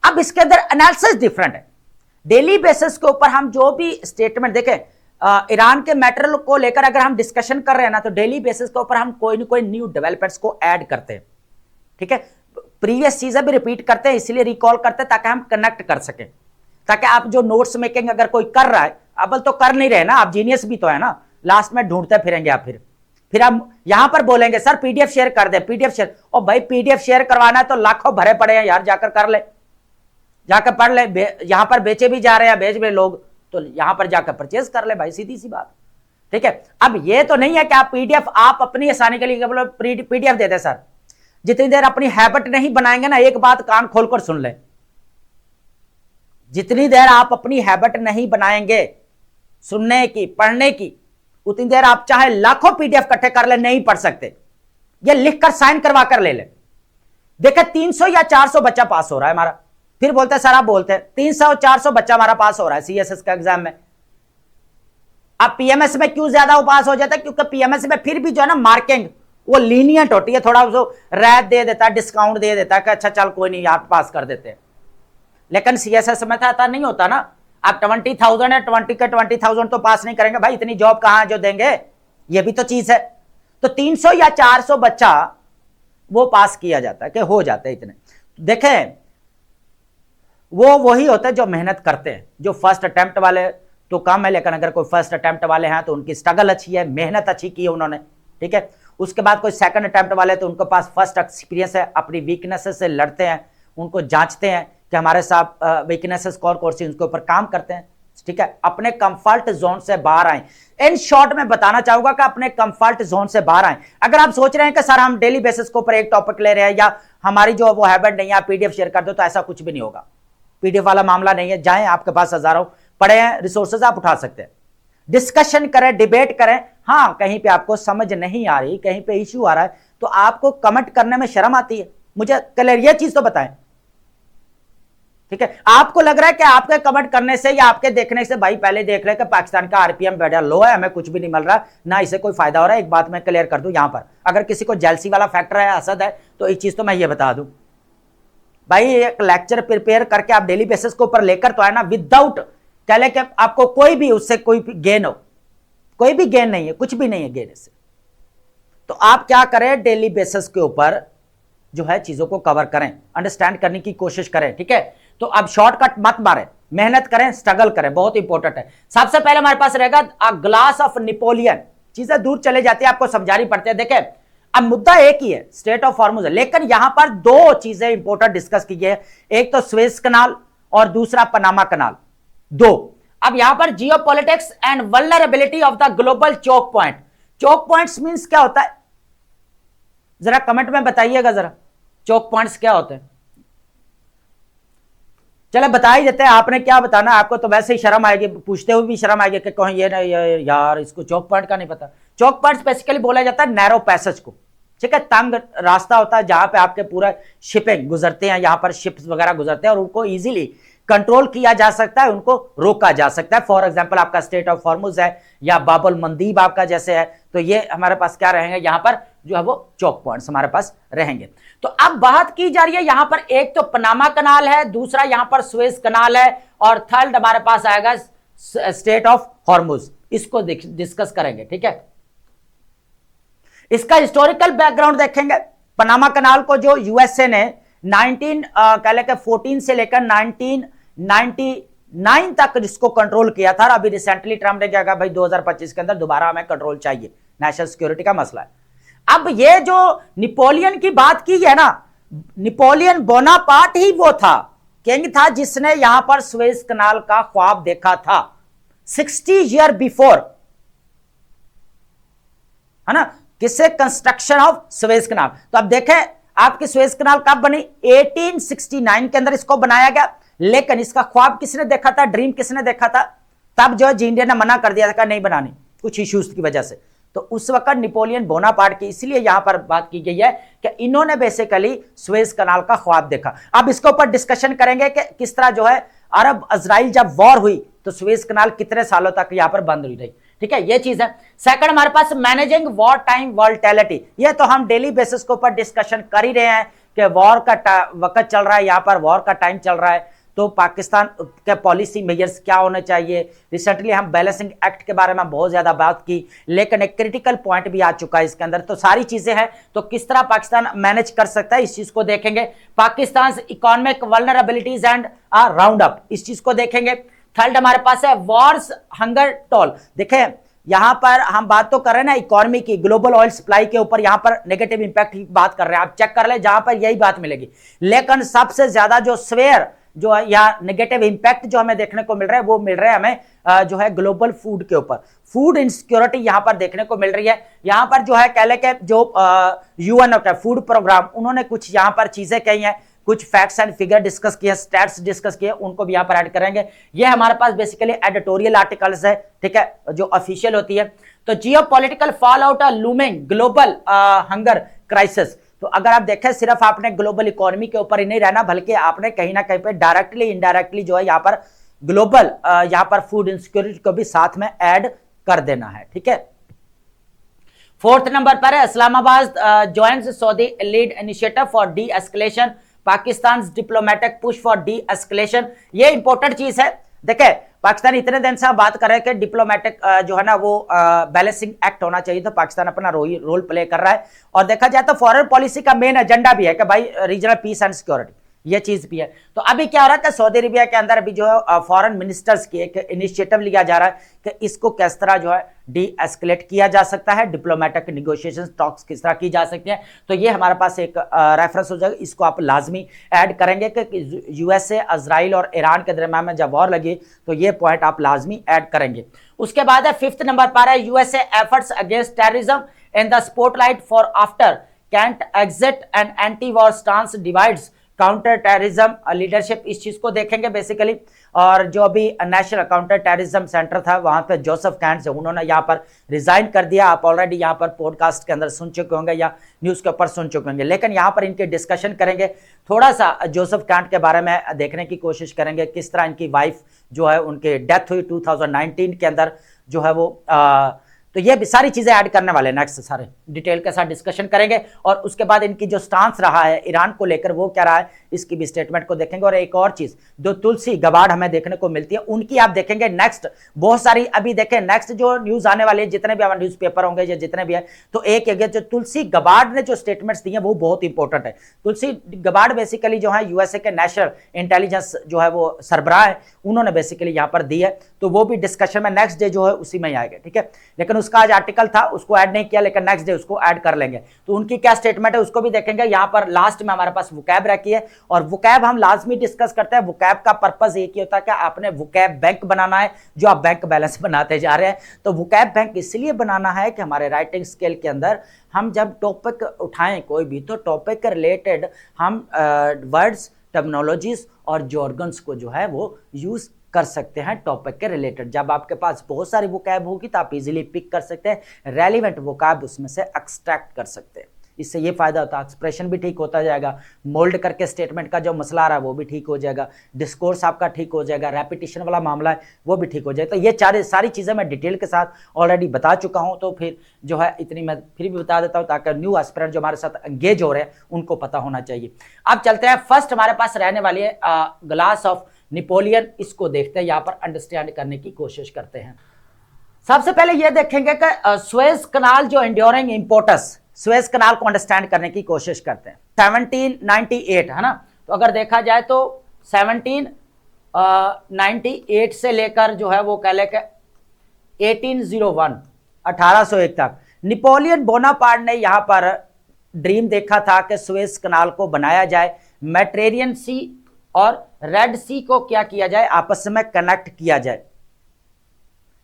अब इसके अंदर एनालिसिस डिफरेंट है। डेली बेसिस के ऊपर हम जो भी स्टेटमेंट देखें, ईरान के मैटर को लेकर अगर हम डिस्कशन कर रहे हैं ना, तो डेली बेसिस के ऊपर हम कोई ना कोई न्यू डेवलपमेंट्स को ऐड करते हैं। ठीक है, प्रीवियस चीजें भी रिपीट करते हैं, इसलिए रिकॉल करते हैं ताकि हम कनेक्ट कर सकें, ताकि आप जो नोट्स मेकिंग अगर कोई कर रहा है, अब तो कर नहीं रहे ना, आप जीनियस भी तो है ना, लास्ट में ढूंढते फिरेंगे आप, फिर हम यहां पर बोलेंगे सर पीडीएफ शेयर कर दे, पीडीएफ शेयर, और भाई पीडीएफ शेयर करवाना है तो लाखों भरे पड़े हैं यार, जाकर कर ले, जाकर पढ़ ले, यहां पर बेचे भी जा रहे हैं, बेच भी लोग, तो यहां पर जाकर परचेज कर ले भाई, सीधी सी बात। ठीक है, अब ये तो नहीं है कि आप पीडीएफ आप अपनी आसानी के लिए पीडीएफ दे दे सर, जितनी देर अपनी हैबिट नहीं बनाएंगे ना, एक बात कान खोलकर सुन ले, जितनी देर आप अपनी हैबिट नहीं बनाएंगे सुनने की, पढ़ने की, उतनी देर आप चाहे लाखों पीडीएफ इकट्ठे कर ले, नहीं पढ़ सकते। ये लिखकर साइन करवा कर ले ले। देखे 300 या 400 बच्चा पास हो रहा है हमारा, फिर बोलते हैं सर, आप बोलते हैं 300-400 बच्चा हमारा पास हो रहा है सीएसएस का एग्जाम में। अब पीएमएस में क्यों ज्यादा वो पास हो जाता है, क्योंकि पीएमएस में फिर भी जो है ना मार्किंग वो लीनियंट होती है, थोड़ा उसको रैत दे देता है, डिस्काउंट दे देता है कि अच्छा चल कोई नहीं आप पास कर देते हैं। लेकिन सीएसएस में था नहीं होता ना, आप 20,000 है, 20 के 20,000 तो पास नहीं करेंगे भाई, इतनी जॉब कहां है जो देंगे, ये भी तो चीज है। तो 300 या 400 बच्चा वो पास किया जाता है कि हो जाते हैं इतने। देखें वो वही होते हैं जो मेहनत करते हैं, जो फर्स्ट अटेम्प्ट वाले तो कम है, लेकिन अगर कोई फर्स्ट अटेम्प्ट वाले हैं तो उनकी स्ट्रगल अच्छी है, मेहनत अच्छी की है उन्होंने। ठीक है, उसके बाद कोई सेकंड अटेम्प्ट वाले तो उनके पास फर्स्ट एक्सपीरियंस है, अपनी वीकनेसेस से लड़ते हैं, उनको जांचते हैं कि हमारे साथ वीकनेसेस कौन कौन सी, उनके ऊपर काम करते हैं। ठीक है, अपने कंफर्ट जोन से बाहर आए। इन शॉर्ट में बताना चाहूंगा कि अपने कंफर्ट जोन से बाहर आए। अगर आप सोच रहे हैं कि सर हम डेली बेसिस के ऊपर एक टॉपिक ले रहे हैं या हमारी जो वो हैबिट नहीं है, आप पीडीएफ शेयर कर दो, तो ऐसा कुछ भी नहीं होगा। पीडीएफ वाला मामला नहीं है, जाएं, आपके पास हजारों पड़े हैं रिसोर्सेज, आप उठा सकते हैं, डिस्कशन करें, डिबेट करें। हाँ, कहीं पे आपको समझ नहीं आ रही, कहीं पे इश्यू आ रहा है, तो आपको कमेंट करने में शर्म आती है, मुझे क्लियर ये चीज तो बताएं। ठीक है, आपको लग रहा है कि आपके कमेंट करने से या आपके देखने से भाई पहले देख ले कि पाकिस्तान का आरपीएम बेटा लो है, हमें कुछ भी नहीं मिल रहा, ना इसे कोई फायदा हो रहा है। एक बात मैं क्लियर कर दूं, यहां पर अगर किसी को जेलसी वाला फैक्टर है, हसद है, तो एक चीज तो मैं ये बता दूं भाई, एक लेक्चर प्रिपेयर करके आप डेली बेसिस के ऊपर लेकर तो आए ना, विदाउट कह ले कि आपको कोई भी उससे कोई गेन हो, कोई भी गेन नहीं है, कुछ भी नहीं है गेन इससे। तो आप क्या करें, डेली बेसिस के ऊपर जो है चीजों को कवर करें, अंडरस्टैंड करने की कोशिश करें। ठीक है, तो अब शॉर्टकट मत मारें, मेहनत करें, स्ट्रगल करें, बहुत इंपॉर्टेंट है। सबसे पहले हमारे पास रहेगा अ ग्लास ऑफ नेपोलियन, चीजें दूर चले जाती है, आपको समझानी पड़ती है। देखें अब मुद्दा एक ही है, स्टेट ऑफ हॉर्मुज है, लेकिन यहां पर दो चीजें इंपॉर्टेंट डिस्कस की गई है, एक तो स्वेज कनाल और दूसरा पनामा कनाल, दो। अब यहां पर geopolitics and vulnerability of the global choke point. Choke points means क्या होता है, जरा कमेंट में बताइएगा जरा, चोक पॉइंट्स क्या होते हैं। चले बता ही देते हैं, आपने क्या बताना, आपको तो वैसे ही शर्म आएगी, पूछते हुए भी शर्म आएगी कि कहीं ये नहीं यार इसको चौक पॉइंट का नहीं पता। चौक पॉइंट बेसिकली बोला जाता है नैरो पैसेज को। ठीक है, तंग रास्ता होता है जहां पे आपके पूरा शिपिंग गुजरते हैं, यहां पर शिप्स वगैरह गुजरते हैं और उनको इजीली कंट्रोल किया जा सकता है, उनको रोका जा सकता है। फॉर एग्जांपल आपका स्टेट ऑफ हॉर्मुज है या बाबुल मंदीब आपका जैसे है, तो ये हमारे पास क्या रहेंगे, यहां पर जो है वो चौक पॉइंट्स हमारे पास रहेंगे। तो अब बात की जा रही है यहां पर, एक तो पनामा कनाल है, दूसरा यहां पर सुएज कनाल है, और थर्ड हमारे पास आएगा स्टेट ऑफ हॉर्मुज। इसको डिस्कस करेंगे। ठीक है, इसका हिस्टोरिकल बैकग्राउंड देखेंगे। पनामा कनाल को जो यूएसए ने 14 से लेकर 1999 तक जिसको कंट्रोल किया था, अभी रिसेंटली ट्रम्प ने क्या कहा, भाई 2025 के अंदर दोबारा हमें कंट्रोल चाहिए, नेशनल सिक्योरिटी का मसला है। अब ये जो नेपोलियन की बात की है ना, नेपोलियन बोनापार्ट ही वो था, किंग था, जिसने यहां पर सुएज कनाल का ख्वाब देखा था 60 ईयर बिफोर, है ना, किससे? कंस्ट्रक्शन ऑफ सुएज कनाल। तो अब देखें आपकी सुएज कनाल कब बनी? 1869 के अंदर इसको बनाया गया, लेकिन इसका ख्वाब किसने देखा था, ड्रीम किसने देखा था? तब जो है इंडिया ने मना कर दिया था नहीं बनानी, कुछ इश्यूज की वजह से। तो उस वक्त नेपोलियन बोनापार्ट की, इसलिए यहां पर बात की गई है कि इन्होंने बेसिकली सुएज कनाल का ख्वाब देखा। अब इसके ऊपर डिस्कशन करेंगे कि किस तरह जो है अरब इजराइल जब वॉर हुई तो सुएज कनाल कितने सालों तक यहां पर बंद हुई रही। ठीक है, ये चीज है। सेकंड हमारे पास मैनेजिंग वॉर टाइम वॉलेटिलिटी, ये तो हम डेली बेसिस के ऊपर डिस्कशन कर ही रहे हैं कि वॉर का वक्त चल रहा है, यहां पर वॉर का टाइम चल रहा है, तो पाकिस्तान के पॉलिसी मेजर्स क्या होने चाहिए। रिसेंटली हम बैलेंसिंग एक्ट के बारे में बहुत ज्यादा बात की, लेकिन एक क्रिटिकल पॉइंट भी आ चुका है इसके अंदर, तो सारी चीजें हैं, तो किस तरह पाकिस्तान मैनेज कर सकता है इस चीज को देखेंगे। Pakistan economic vulnerabilities and round up, इस चीज को देखेंगे। थर्ड हमारे पास है वॉर्स हंगर टोल। देखें यहां पर हम बात तो कर रहे हैं ना इकोनॉमी की, ग्लोबल ऑयल सप्लाई के ऊपर, यहां पर नेगेटिव इंपैक्ट की बात कर रहे हैं, आप चेक कर ले जहां पर यही बात मिलेगी। लेकिन सबसे ज्यादा जो स्वेयर जो है या नेगेटिव इंपैक्ट जो हमें देखने को मिल रहा है वो मिल रहा है हमें जो है ग्लोबल फूड के ऊपर, फूड इनसिक्योरिटी यहां पर देखने को मिल रही है। यहां पर जो है कह ले के जो यूएन का फूड प्रोग्राम, उन्होंने कुछ यहां पर चीजें कही हैं, कुछ फैक्ट्स एंड फिगर डिस्कस किए, स्टैट्स डिस्कस किए, उनको भी यहां पर ऐड करेंगे। ये हमारे पास बेसिकली एडिटोरियल आर्टिकल्स है, ठीक है, जो ऑफिशियल होती है। तो geopolitical fall out looming global hunger crisis, तो अगर आप देखें सिर्फ आपने ग्लोबल इकोनॉमी के ऊपर ही नहीं रहना, बल्कि आपने कहीं ना कहीं पे डायरेक्टली इनडायरेक्टली जो है यहाँ पर ग्लोबल यहाँ पर फूड इनसिक्योरिटी को भी साथ में ऐड कर देना है। ठीक है, फोर्थ नंबर पर है Islamabad joins Saudi lead initiative for D escalation, Pakistan diplomatic push for D escalation. ये इंपॉर्टेंट चीज है। देखे पाकिस्तान इतने दिन से आप बात कर रहे हैं कि डिप्लोमेटिक जो है ना वो बैलेंसिंग एक्ट होना चाहिए, तो पाकिस्तान अपना रोल प्ले कर रहा है। और देखा जाए तो फॉरेन पॉलिसी का मेन एजेंडा भी है कि भाई रीजनल पीस एंड सिक्योरिटी, ये चीज भी है। तो अभी क्या हो रहा है कि सऊदी अरेबिया के अंदर अभी जो है फॉरेन मिनिस्टर्स की एक इनिशिएटिव लिया जा रहा है कि इसको किस तरह जो है डी एस्केलेट किया जा सकता है, डिप्लोमेटिक निगोशिएशन टॉक्स किस तरह की जा सकती हैं। तो ये हमारे पास एक रेफरेंस हो जाएगा, इसको आप लाजमी ऐड करेंगे कि यूएसए, इजराइल और ईरान के दरमियान में जब वॉर लगी तो ये पॉइंट आप लाजमी ऐड करेंगे। उसके बाद है फिफ्थ नंबर पर है USA efforts against terrorism in the spotlight for after Kent exit and anti war stance divides counter terrorism leadership, इस चीज को देखेंगे बेसिकली। और जो अभी नेशनल काउंटर टेररिज्म सेंटर था वहां पे जोसेफ कैंट, उन्होंने यहाँ पर रिजाइन कर दिया। आप ऑलरेडी यहाँ पर पॉडकास्ट के अंदर सुन चुके होंगे या न्यूज के ऊपर सुन चुके होंगे, लेकिन यहाँ पर इनके डिस्कशन करेंगे, थोड़ा सा जोसेफ कैंट के बारे में देखने की कोशिश करेंगे, किस तरह इनकी वाइफ जो है उनकी डेथ हुई 2019 के अंदर जो है वो तो ये भी सारी चीजें ऐड करने वाले नेक्स्ट सारे डिटेल के साथ डिस्कशन करेंगे। और उसके बाद इनकी जो स्टांस रहा है ईरान को लेकर वो क्या रहा है, इसकी भी स्टेटमेंट को देखेंगे। और एक और चीज जो तुलसी गबाड़ हमें देखने को मिलती है उनकी आप देखेंगे नेक्स्ट बहुत सारी, अभी देखें नेक्स्ट जो न्यूज आने वाली है, जितने भी हमारे न्यूज पेपर होंगे या जितने भी है, तो एक जो तुलसी गबाड़ ने जो स्टेटमेंट्स दी है वो बहुत इंपॉर्टेंट है। तुलसी गबाड़ बेसिकली जो है यूएसए के नेशनल इंटेलिजेंस जो है वो सरबराह है, उन्होंने बेसिकली यहाँ पर दी है, तो वो भी डिस्कशन में नेक्स्ट डे जो है उसी में आएगा। ठीक है, लेकिन उसका आज आर्टिकल था उसको ऐड नहीं किया, लेकिन नेक्स्ट डे उसको ऐड कर लेंगे, तो उनकी क्या स्टेटमेंट है उसको भी देखेंगे। यहां पर लास्ट में हमारे पास वोकैब रखी है, और वोकैब हम लाजमी डिस्कस करते हैं। वोकैब का पर्पस एक ही होता है कि आपने वोकैब बैंक बनाना है, जो आप बैंक बैलेंस बनाते जा रहे हैं। तो वोकैब बैंक इसलिए बनाना है कि हमारे राइटिंग स्किल के अंदर हम जब टॉपिक उठाएं कोई भी, तो टॉपिक के रिलेटेड हम वर्ड्स, टर्मिनोलॉजीज और जॉर्गन्स को जो है वो यूज कर सकते हैं टॉपिक के रिलेटेड। जब आपके पास बहुत सारी वोकैब होगी तो आप इजीली पिक कर सकते हैं, रेलिवेंट वोकैब उसमें से एक्सट्रैक्ट कर सकते हैं। इससे ये फायदा होता है, एक्सप्रेशन भी ठीक होता जाएगा, मोल्ड करके स्टेटमेंट का जो मसला आ रहा है वो भी ठीक हो जाएगा, डिस्कोर्स आपका ठीक हो जाएगा, रेपिटेशन वाला मामला है वो भी ठीक हो जाएगा। तो ये सारी चीज़ें मैं डिटेल के साथ ऑलरेडी बता चुका हूँ, तो फिर जो है इतनी मैं फिर भी बता देता हूँ ताकि न्यू एस्पिरेंट जो हमारे साथ एंगेज हो रहे हैं उनको पता होना चाहिए। अब चलते हैं, फर्स्ट हमारे पास रहने वाली है ग्लास ऑफ नेपोलियन, इसको देखते हैं, यहां पर अंडरस्टैंड करने की कोशिश करते हैं। सबसे पहले यह देखेंगे कि सुएज कनाल जो एंड्योरिंग इंपोर्टेंस, सुएज कनाल को अंडरस्टैंड करने की कोशिश करते हैं। 1798 है ना, तो अगर देखा जाए तो 1798 से लेकर जो है वो कह ले के 1801 1801 तक नेपोलियन बोनापार्ट ने यहां पर ड्रीम देखा था कि सुएज कनाल को बनाया जाए, मेडिटेरेनियन सी और रेड सी को क्या किया जाए, आपस में कनेक्ट किया जाए।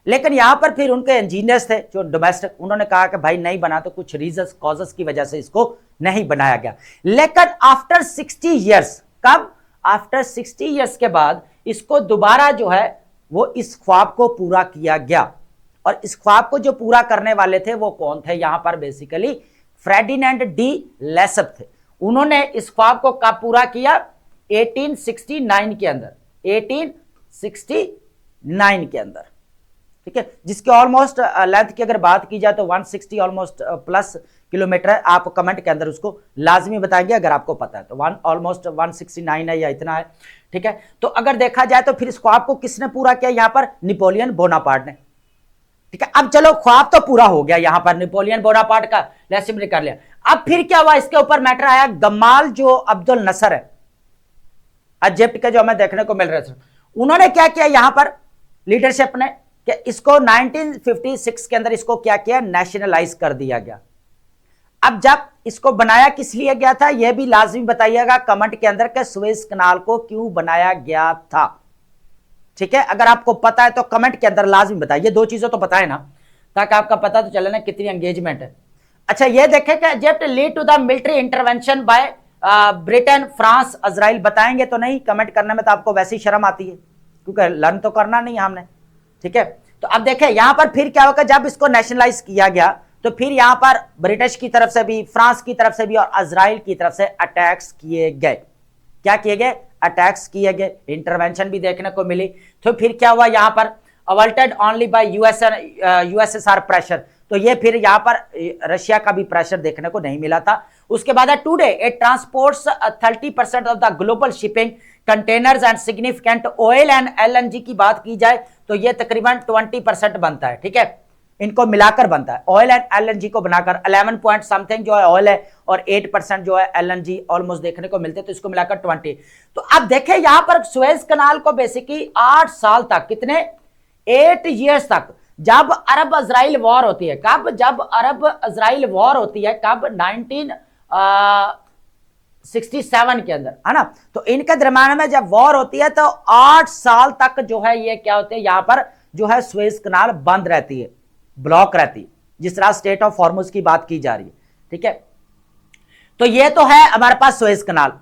लेकिन यहां पर फिर उनके इंजीनियर्स थे जो डोमेस्टिक, उन्होंने कहा कि भाई नहीं बना, तो कुछ रीजंस कॉजेस की वजह से इसको नहीं बनाया गया। लेकिन आफ्टर 60 ईयर्स, कब? आफ्टर 60 ईयर्स के बाद इसको दोबारा जो है वो इस ख्वाब को पूरा किया गया। और इस ख्वाब को जो पूरा करने वाले थे वो कौन थे? यहां पर बेसिकली फेर्डिनेंड डी लेसप थे। उन्होंने इस ख्वाब को कब पूरा किया? 1869 के अंदर, 1869 के अंदर, ठीक है, जिसके ऑलमोस्ट लेंथ की अगर बात की जाए तो 160 ऑलमोस्ट प्लस किलोमीटर है। आप कमेंट के अंदर उसको लाजमी बताएंगे अगर आपको पता है तो। ऑलमोस्ट 169 है या इतना है, ठीक है। तो अगर देखा जाए तो फिर इस ख्वाब को किसने पूरा किया? यहां पर नेपोलियन बोनापार्ट ने, ठीक है। अब चलो ख्वाब तो पूरा हो गया, यहां पर नेपोलियन बोनापार्ट का लेसन कर लिया। अब फिर क्या हुआ? इसके ऊपर मैटर आया गमाल जो अब्दुल नसर है, इजिप्ट के, जो हमें देखने को मिल रहे थे। उन्होंने क्या किया यहां पर लीडरशिप ने कि इसको 1956 के अंदर इसको क्या किया? नेशनलाइज कर दिया गया। अब जब इसको बनाया किस लिए गया था यह भी लाजमी बताइएगा कमेंट के अंदर कि सुएज कनाल को क्यों बनाया गया था, ठीक है। अगर आपको पता है तो कमेंट के अंदर लाजमी बताइए, दो चीजें तो पता है ना, ताकि आपका पता तो चले ना कितनी एंगेजमेंट है। अच्छा, ये देखें कि Egypt lead to the military intervention by Britain, France, Israel. बताएंगे तो नहीं, कमेंट करने में तो आपको वैसे ही शर्म आती है क्योंकि लर्न तो करना नहीं हमने, ठीक है। तो अब देखें यहां पर फिर क्या होगा, जब इसको नेशनलाइज किया गया तो फिर यहां पर ब्रिटिश की तरफ से भी, फ्रांस की तरफ से भी और इजराइल की तरफ से अटैक्स किए गए। क्या किए गए? अटैक्स किए गए, इंटरवेंशन भी देखने को मिली। तो फिर क्या हुआ यहां पर? अवॉल्टेड ओनली बाय यूएसएसआर प्रेशर। तो ये फिर यहां पर रशिया का भी प्रेशर देखने को नहीं मिला था। उसके बाद today it transports 30% of the global shipping containers and significant oil and LNG की बात की जाए तो ये तकरीबन 20% बनता है, ठीक है। इनको मिलाकर बनता है, ऑयल एंड एलएनजी को बनाकर 11 पॉइंट समथिंग जो है ऑयल है और 8% जो है एलएनजी ऑलमोस्ट देखने को मिलते हैं, तो इसको मिलाकर 20। तो अब देखें यहां पर सुएज कनाल को बेसिकली 8 साल तक, कितने? 8 ईयर्स तक, जब अरब इजराइल वॉर होती है, कब? जब अरब इजराइल वॉर होती है, कब? 1967 के अंदर, है ना। तो इनके दरमियान में जब वॉर होती है तो 8 साल तक जो है ये क्या होते हैं, यहां पर जो है सुएज कनाल बंद रहती है, ब्लॉक रहती है, जिस तरह स्टेट ऑफ हॉर्मुज की बात की जा रही है, ठीक है। तो ये तो है हमारे पास सुएज कनाल।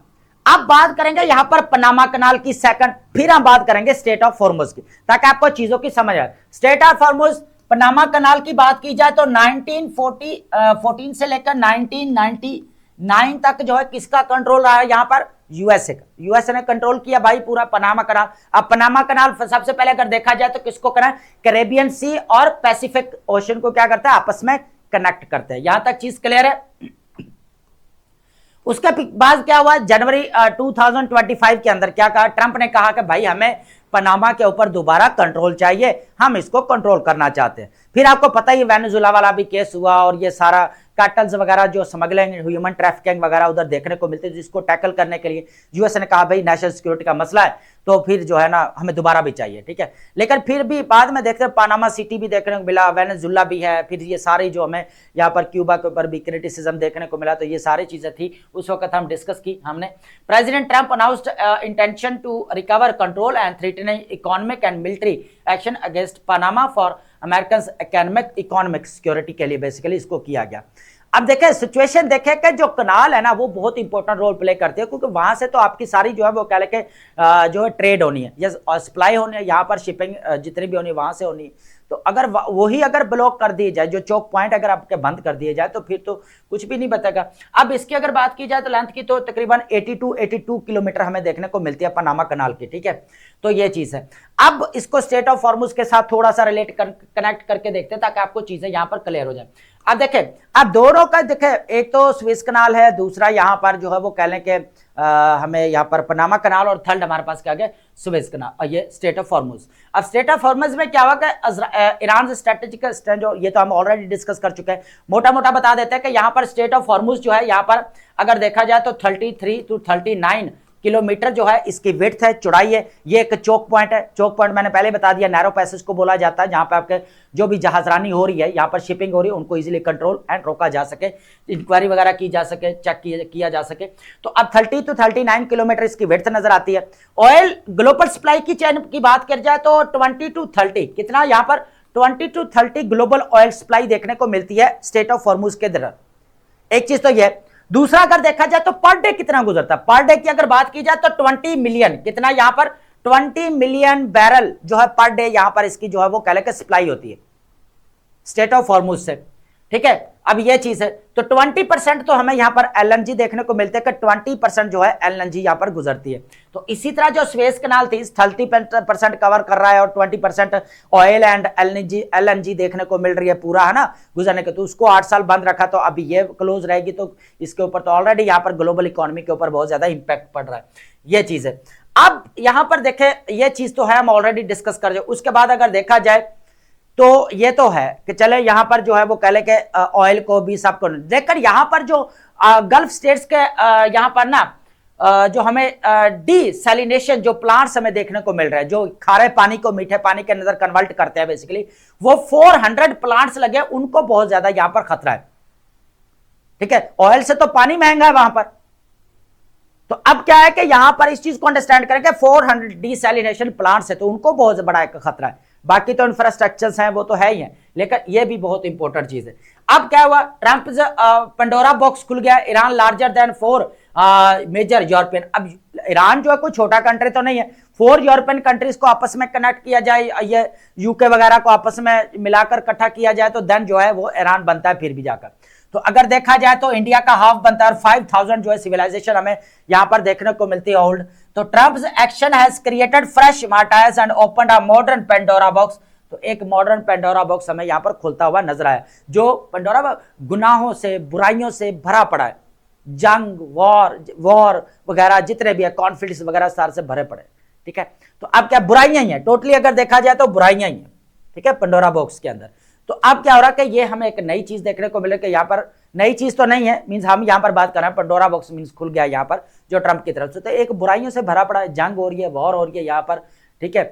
अब बात करेंगे यहां पर पनामा कनाल की सेकंड, फिर हम बात करेंगे स्टेट ऑफ हॉर्मुज की, ताकि आपको चीजों की समझ आए। State of Hormuz, Panama canal की बात की जाए तो 1914 से लेकर 1999 तक जो है किसका कंट्रोल रहा है? यहां पर यूएसए का। यूएसए ने कंट्रोल किया भाई पूरा पनामा कनाल। अब पनामा कनाल सबसे पहले अगर देखा जाए तो किसको करा? कैरेबियन सी और पैसिफिक ओशन को क्या करता है? आपस में कनेक्ट करते हैं। यहां तक चीज क्लियर है? उसके बाद क्या हुआ? जनवरी 2025 के अंदर क्या कहा? ट्रंप ने कहा कि भाई हमें पनामा के ऊपर दोबारा कंट्रोल चाहिए, हम इसको कंट्रोल करना चाहते हैं। फिर आपको पता ही वेनेजुएला वाला भी केस हुआ और ये सारा कैटल्स वगैरह जो स्मगलिंग, ह्यूमन ट्रैफिकिंग वगैरह उधर देखने को मिलते हैं, जिसको टैकल करने के लिए यूएस ने कहा भाई नेशनल सिक्योरिटी का मसला है, तो फिर जो है ना हमें दोबारा भी चाहिए, ठीक है। लेकिन फिर भी बाद में देखते हैं पनामा सिटी भी देखने को मिला, वेनेजुएला भी है, फिर ये सारी जो हमें यहाँ पर क्यूबा के ऊपर भी क्रिटिसिज्म देखने को मिला, तो ये सारी चीजें थी उस वक्त हम डिस्कस की हमने। President Trump announced intention to recover control and threatening economic and military action against Panama for American economic security के लिए बेसिकली इसको किया गया। अब देखें सिचुएशन, देखें कि जो कनाल है ना वो बहुत इंपॉर्टेंट रोल प्ले करती है, क्योंकि वहां से तो आपकी सारी जो है वो कह लेके जो है ट्रेड होनी है या सप्लाई होनी है, यहाँ पर शिपिंग जितनी भी होनी है वहां से होनी है। तो अगर वही अगर ब्लॉक कर दिए जाए, जो चौक पॉइंट अगर आपके बंद कर दिए जाए तो फिर तो कुछ भी नहीं बचेगा। अब इसकी अगर बात की जाए तो लेंथ की तो तकरीबन 82 किलोमीटर हमें देखने को मिलती है पनामा कनाल की, ठीक है। तो ये चीज है। अब इसको स्टेट ऑफ हॉर्मुज के साथ थोड़ा सा कनेक्ट करके देखते हैं ताकि आपको चीजें यहाँ पर क्लियर हो जाए। अब देखें, अब दोनों का देखें, एक तो स्विस कनाल है, दूसरा यहाँ पर जो है वो कह लें कि हमें यहाँ पर पनामा कनाल, और थर्ड हमारे पास क्या गया? सुएज कनाल, और ये स्टेट ऑफ हॉर्मुज। अब स्टेट ऑफ हॉर्मुज में क्या हुआ कि ईरान स्ट्रेटेजिक स्टैंड, जो ये तो हम ऑलरेडी डिस्कस कर चुके हैं, मोटा मोटा बता देते हैं कि यहाँ पर स्टेट ऑफ हॉर्मुज जो है यहाँ पर अगर देखा जाए तो 33 to 39 किलोमीटर जो है इसकी विड्थ है, चौड़ाई है। ये एक चोक पॉइंट है। चोक पॉइंट मैंने पहले बता दिया, नैरो पैसेज को बोला जाता है, जहां पे आपके जो भी जहाजरानी हो रही है, यहाँ पर शिपिंग हो रही है, उनको इजीली कंट्रोल एंड रोका जा सके, इंक्वायरी वगैरह की जा सके, चेक किया जा सके। तो अब 30 to 39 किलोमीटर इसकी विड्थ नजर आती है। ऑयल ग्लोबल सप्लाई की चेन की बात कर जाए तो 20 to 30, कितना यहाँ पर 20 to 30 ग्लोबल ऑयल सप्लाई देखने को मिलती है स्टेट ऑफ हॉर्मुज के दौरान। एक चीज तो यह। दूसरा अगर देखा जाए तो पर डे कितना गुजरता है, पर डे की अगर बात की जाए तो 20 मिलियन, कितना यहां पर 20 मिलियन बैरल जो है पर डे यहां पर इसकी जो है वो कह लेकर सप्लाई होती है स्टेट ऑफ हॉर्मुज से। ठीक है, अब ये चीज है। तो 20% तो हमें यहां पर एलएनजी देखने को मिलते हैं कि 20% जो है एलएनजी यहां पर गुजरती है। तो इसी तरह जो स्वेज कनाल थी 30% कवर कर रहा है और 20% ऑयल एंड एलएनजी देखने को मिल रही है पूरा, है ना, गुजरने के। तो उसको 8 साल बंद रखा, तो अभी ये क्लोज रहेगी, तो इसके ऊपर तो ऑलरेडी यहां पर ग्लोबल इकोनॉमी के ऊपर बहुत ज्यादा इंपैक्ट पड़ रहा है। ये चीज है। अब यहां पर देखें, ये चीज तो है, हम ऑलरेडी डिस्कस कर रहे। उसके बाद अगर देखा जाए तो ये तो है कि चले यहां पर जो है वो कह ले के ऑयल को भी सबको देखकर यहां पर जो गल्फ स्टेट्स के यहां पर ना जो हमें डीसैलिनेशन जो प्लांट्स हमें देखने को मिल रहा है, जो खारे पानी को मीठे पानी के अंदर कन्वर्ट करते हैं बेसिकली, वो 400 प्लांट्स लगे, उनको बहुत ज्यादा यहां पर खतरा है। ठीक है, ऑयल से तो पानी महंगा है वहां पर। तो अब क्या है कि यहां पर इस चीज को अंडरस्टैंड करें कि 400 डीसैलिनेशन प्लांट्स है, तो उनको बहुत बड़ा एक खतरा है। बाकी तो इंफ्रास्ट्रक्चर्स हैं वो तो है ही हैं, लेकिन ये भी बहुत इंपॉर्टेंट चीज है। अब क्या हुआ, ट्रंप पंडोरा बॉक्स खुल गया। Iran larger than 4 major European. अब ईरान जो है कोई छोटा कंट्री तो नहीं है, 4 यूरोपियन कंट्रीज को आपस में कनेक्ट किया जाए, ये यूके वगैरह को आपस में मिलाकर इकट्ठा किया जाए तो देन जो है वो ईरान बनता है फिर भी जाकर। तो अगर देखा जाए तो इंडिया का हाफ बनता है और 5000 जो है सिविलाइजेशन हमें यहां पर देखने को मिलती है ओल्ड। तो Trump's action has created fresh martyrs and opened a modern Pandora box. तो एक मॉडर्न पेंडोरा बॉक्स हमें यहां पर खुलता हुआ नजर आया, जो पेंडोरा गुनाहों से, बुराइयों से भरा पड़ा है। जंग, वॉर वगैरह जितने भी है, कॉन्फ्लिक्ट्स वगैरह सारे से भरे पड़े। ठीक है, तो अब क्या बुराइयां ही हैं, टोटली अगर देखा जाए तो बुराइयां ही हैं। ठीक है, पेंडोरा बॉक्स के अंदर। तो अब क्या हो रहा है कि ये हमें एक नई चीज देखने को मिले कि यहाँ पर नई चीज तो नहीं है, मींस हम यहाँ पर बात कर रहे हैं पेंडोरा बॉक्स मींस खुल गया यहाँ पर जो ट्रंप की तरफ से। तो एक बुराइयों से भरा पड़ा है, जंग हो रही है, वॉर हो रही है यहाँ पर। ठीक है,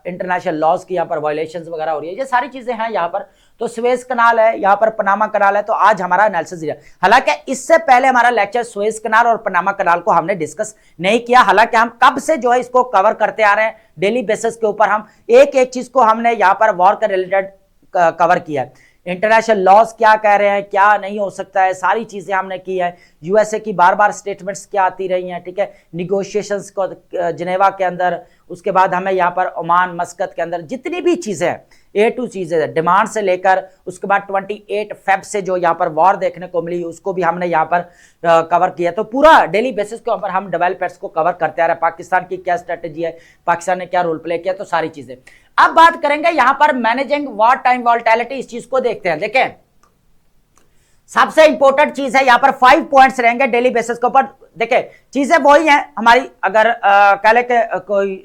इंटरनेशनल लॉज की यहाँ पर वायलेशंस वगैरह हो रही है, ये सारी चीजें हैं यहाँ पर। तो स्वेज कनाल है, यहाँ पर पनामा कनाल है। तो आज हमारा एनालिसिस दिया, हालांकि इससे पहले हमारा लेक्चर स्वेज कनाल और पनामा कनाल को हमने डिस्कस नहीं किया। हालांकि हम कब से जो है इसको कवर करते आ रहे हैं, डेली बेसिस के ऊपर हम एक एक चीज को हमने यहाँ पर वॉर के रिलेटेड कवर किया है। इंटरनेशनल लॉज क्या कह रहे हैं, क्या नहीं हो सकता है, सारी चीजें हमने की है। यूएसए की बार बार स्टेटमेंट्स क्या आती रही हैं। ठीक है, निगोशिएशंस को जिनेवा के अंदर, उसके बाद हमें यहाँ पर ओमान मस्कत के अंदर जितनी भी चीजें हैं, ए टू चीजें, डिमांड से लेकर उसके बाद 28 फेब से जो यहाँ पर वॉर देखने को मिली उसको भी हमने यहाँ पर कवर किया। तो पूरा डेली बेसिस के ऊपर हम डेवलपर्स को कवर करते आ रहे हैं। पाकिस्तान की क्या स्ट्रेटेजी है, पाकिस्तान ने क्या रोल प्ले किया, तो सारी चीजें। अब बात करेंगे यहाँ पर मैनेजिंग वॉर टाइम वॉलेटिलिटी, इस चीज को देखते हैं। देखें, सबसे इंपॉर्टेंट चीज है यहाँ पर 5 पॉइंट्स रहेंगे डेली बेसिस के ऊपर। देखिए, चीजें वही हैं हमारी, अगर कह ले के कोई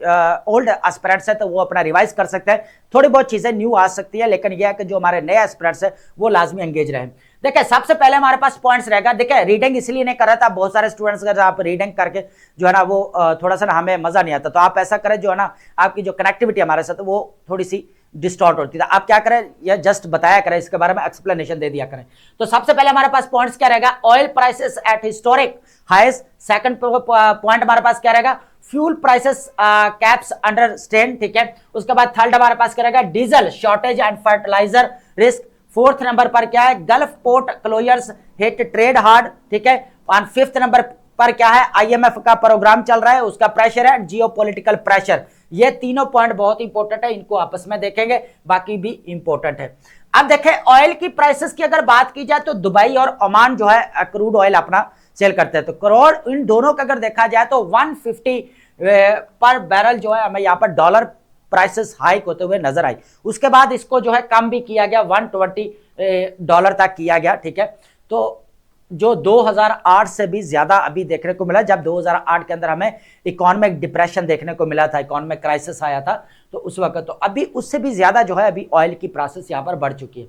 ओल्ड एस्पिरेंट्स है तो वो अपना रिवाइज कर सकते हैं। थोड़ी बहुत चीजें न्यू आ सकती है, लेकिन यह है कि जो हमारे नए एस्पिरेंट्स है वो लाजमी एंगेज रहे। देखिए, सबसे पहले हमारे पास पॉइंट्स रहेगा। देखिए, रीडिंग इसलिए नहीं कर रहा था, बहुत सारे स्टूडेंट्स अगर आप रीडिंग करके जो है ना वो थोड़ा सा ना हमें मजा नहीं आता, तो आप ऐसा करें जो है ना आपकी जो कनेक्टिविटी हमारे साथ वो थोड़ी सी डिस्टॉर्ट होती है। आप क्या करें, या जस्ट बताया करें, इसके बारे में एक्सप्लेनेशन दे दिया करें। तो सबसे पहले हमारे पास पॉइंट्स क्या रहेगा, oil prices at historic highest. Second point हमारे पास क्या रहेगा, fuel prices caps under strain. ठीक है, उसके बाद थर्ड हमारे पास क्या रहेगा, diesel shortage and fertiliser risk. Fourth number पर क्या है, gulf port closures hit trade hard. ठीक है, और फिफ्थ नंबर पर क्या है, आईएमएफ का प्रोग्राम चल रहा है, उसका प्रेशर है, जियोपॉलिटिकल प्रेशर। ये तीनों पॉइंट बहुत इंपॉर्टेंट है, इनको आपस में देखेंगे, बाकी भी इंपॉर्टेंट है। अब देखें, ऑयल की प्राइसेस की अगर बात की जाए तो दुबई और ओमान जो है क्रूड ऑयल अपना सेल करते हैं। तो करोड़ इन दोनों का अगर देखा जाए तो 150 पर बैरल जो है हमें यहाँ पर डॉलर प्राइसेस हाइक होते हुए नजर आई। उसके बाद इसको जो है कम भी किया गया, $120 तक किया गया। ठीक है, तो जो 2008 से भी ज्यादा अभी देखने को मिला, जब 2008 के अंदर हमें इकोनॉमिक डिप्रेशन देखने को मिला था, इकोनॉमिक क्राइसिस आया था, तो उस वक्त तो अभी उससे भी ज्यादा जो है अभी ऑयल की प्राइसेस यहाँ पर बढ़ चुकी है।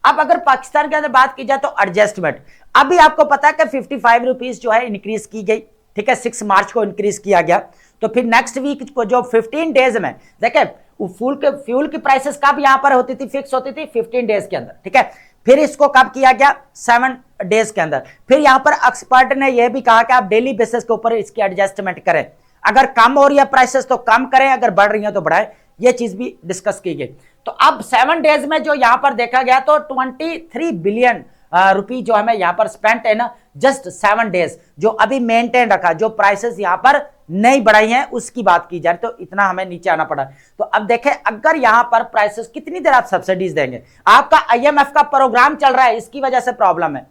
अब अगर पाकिस्तान के अंदर बात की जाए तो एडजस्टमेंट, अभी आपको पता है कि 55 रुपीज जो है इंक्रीज की गई। ठीक है, 6 मार्च को इंक्रीज किया गया। तो फिर नेक्स्ट वीक को जो 15 डेज में देखे फ्यूल की प्राइसेस कब यहां पर होती थी, फिक्स होती थी 15 डेज के अंदर, ठीक है। फिर इसको कब किया गया, 7 डेज के अंदर। फिर यहां पर एक्सपर्ट ने यह भी कहा कि आप डेली बेसिस के ऊपर इसकी एडजस्टमेंट करें, अगर कम हो रही है प्राइसेस तो कम करें, अगर बढ़ रही है तो बढ़ाएं, यह चीज भी डिस्कस की गई। तो अब 7 डेज में जो यहां पर देखा गया तो 23 बिलियन रुपी जो हमें यहां पर स्पेंट है ना, जस्ट 7 डेज, जो अभी मेंटेन रखा, जो प्राइसेस यहां पर नहीं बढ़ाई हैं उसकी बात की जाए तो इतना हमें नीचे आना पड़ा। तो अब देखें अगर यहां पर प्राइसेस कितनी देर आप सब्सिडीज देंगे, आपका आईएमएफ का प्रोग्राम चल रहा है, इसकी वजह से प्रॉब्लम है,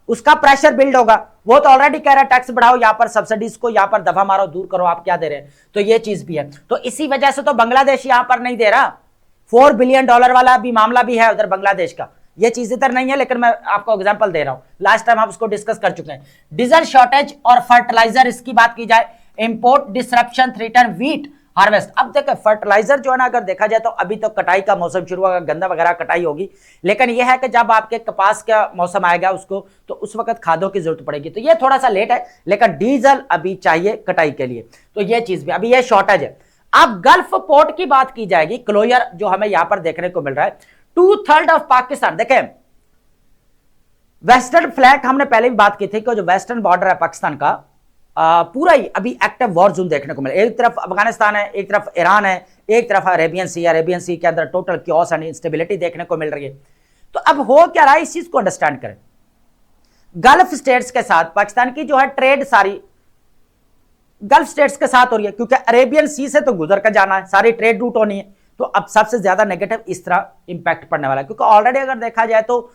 उसका प्रेशर बिल्ड होगा, वो तो ऑलरेडी कह रहा है टैक्स बढ़ाओ, यहां पर सब्सिडीज को यहां पर दफा मारो, दूर करो, आप क्या दे रहे हैं, तो ये चीज भी है। तो इसी वजह से तो बांग्लादेश यहां पर नहीं दे रहा, $4 बिलियन वाला भी मामला भी है उधर बांग्लादेश का, ये चीज इधर नहीं है, लेकिन मैं आपको एग्जांपल दे रहा हूं, लास्ट टाइम हम उसको डिस्कस कर चुके हैं। डीजल शॉर्टेज और फर्टिलाइजर, इसकी बात की जाए, import disruption threaten wheat harvest. अब देखो फर्टिलाइजर जो है ना, अगर देखा जाए तो अभी तो कटाई का मौसम शुरू होगा, गन्ना वगैरह कटाई होगी, लेकिन यह है कि जब आपके कपास का मौसम आएगा उसको, तो उस वक्त खादों की जरूरत पड़ेगी, तो ये थोड़ा सा लेट है, लेकिन डीजल अभी चाहिए कटाई के लिए, तो ये चीज भी अभी ये शॉर्टेज है। अब गल्फ पोर्ट की बात की जाएगी, क्लोजर जो हमें यहां पर देखने को मिल रहा है, 2/3 ऑफ पाकिस्तान। देखें वेस्टर्न फ्लैग हमने पहले भी बात की थी कि जो वेस्टर्न बॉर्डर है पाकिस्तान का, पूरा ही अभी एक्टिव वॉर जोन देखने को मिला, एक तरफ अफगानिस्तान है, एक तरफ ईरान है, एक तरफ अरेबियन सी के अंदर टोटल क्योस एंड इंस्टेबिलिटी देखने को मिल रही है। तो अब हो क्या रहा है, इस चीज को अंडरस्टैंड करें। गल्फ स्टेट्स के साथ पाकिस्तान की जो है ट्रेड सारी गल्फ स्टेट्स के साथ हो रही है, क्योंकि अरेबियन सी से तो गुजर कर जाना है, सारी ट्रेड रूट होनी है, तो अब सबसे ज्यादा नेगेटिव इस तरह इंपैक्ट पड़ने वाला है, क्योंकि ऑलरेडी अगर देखा जाए तो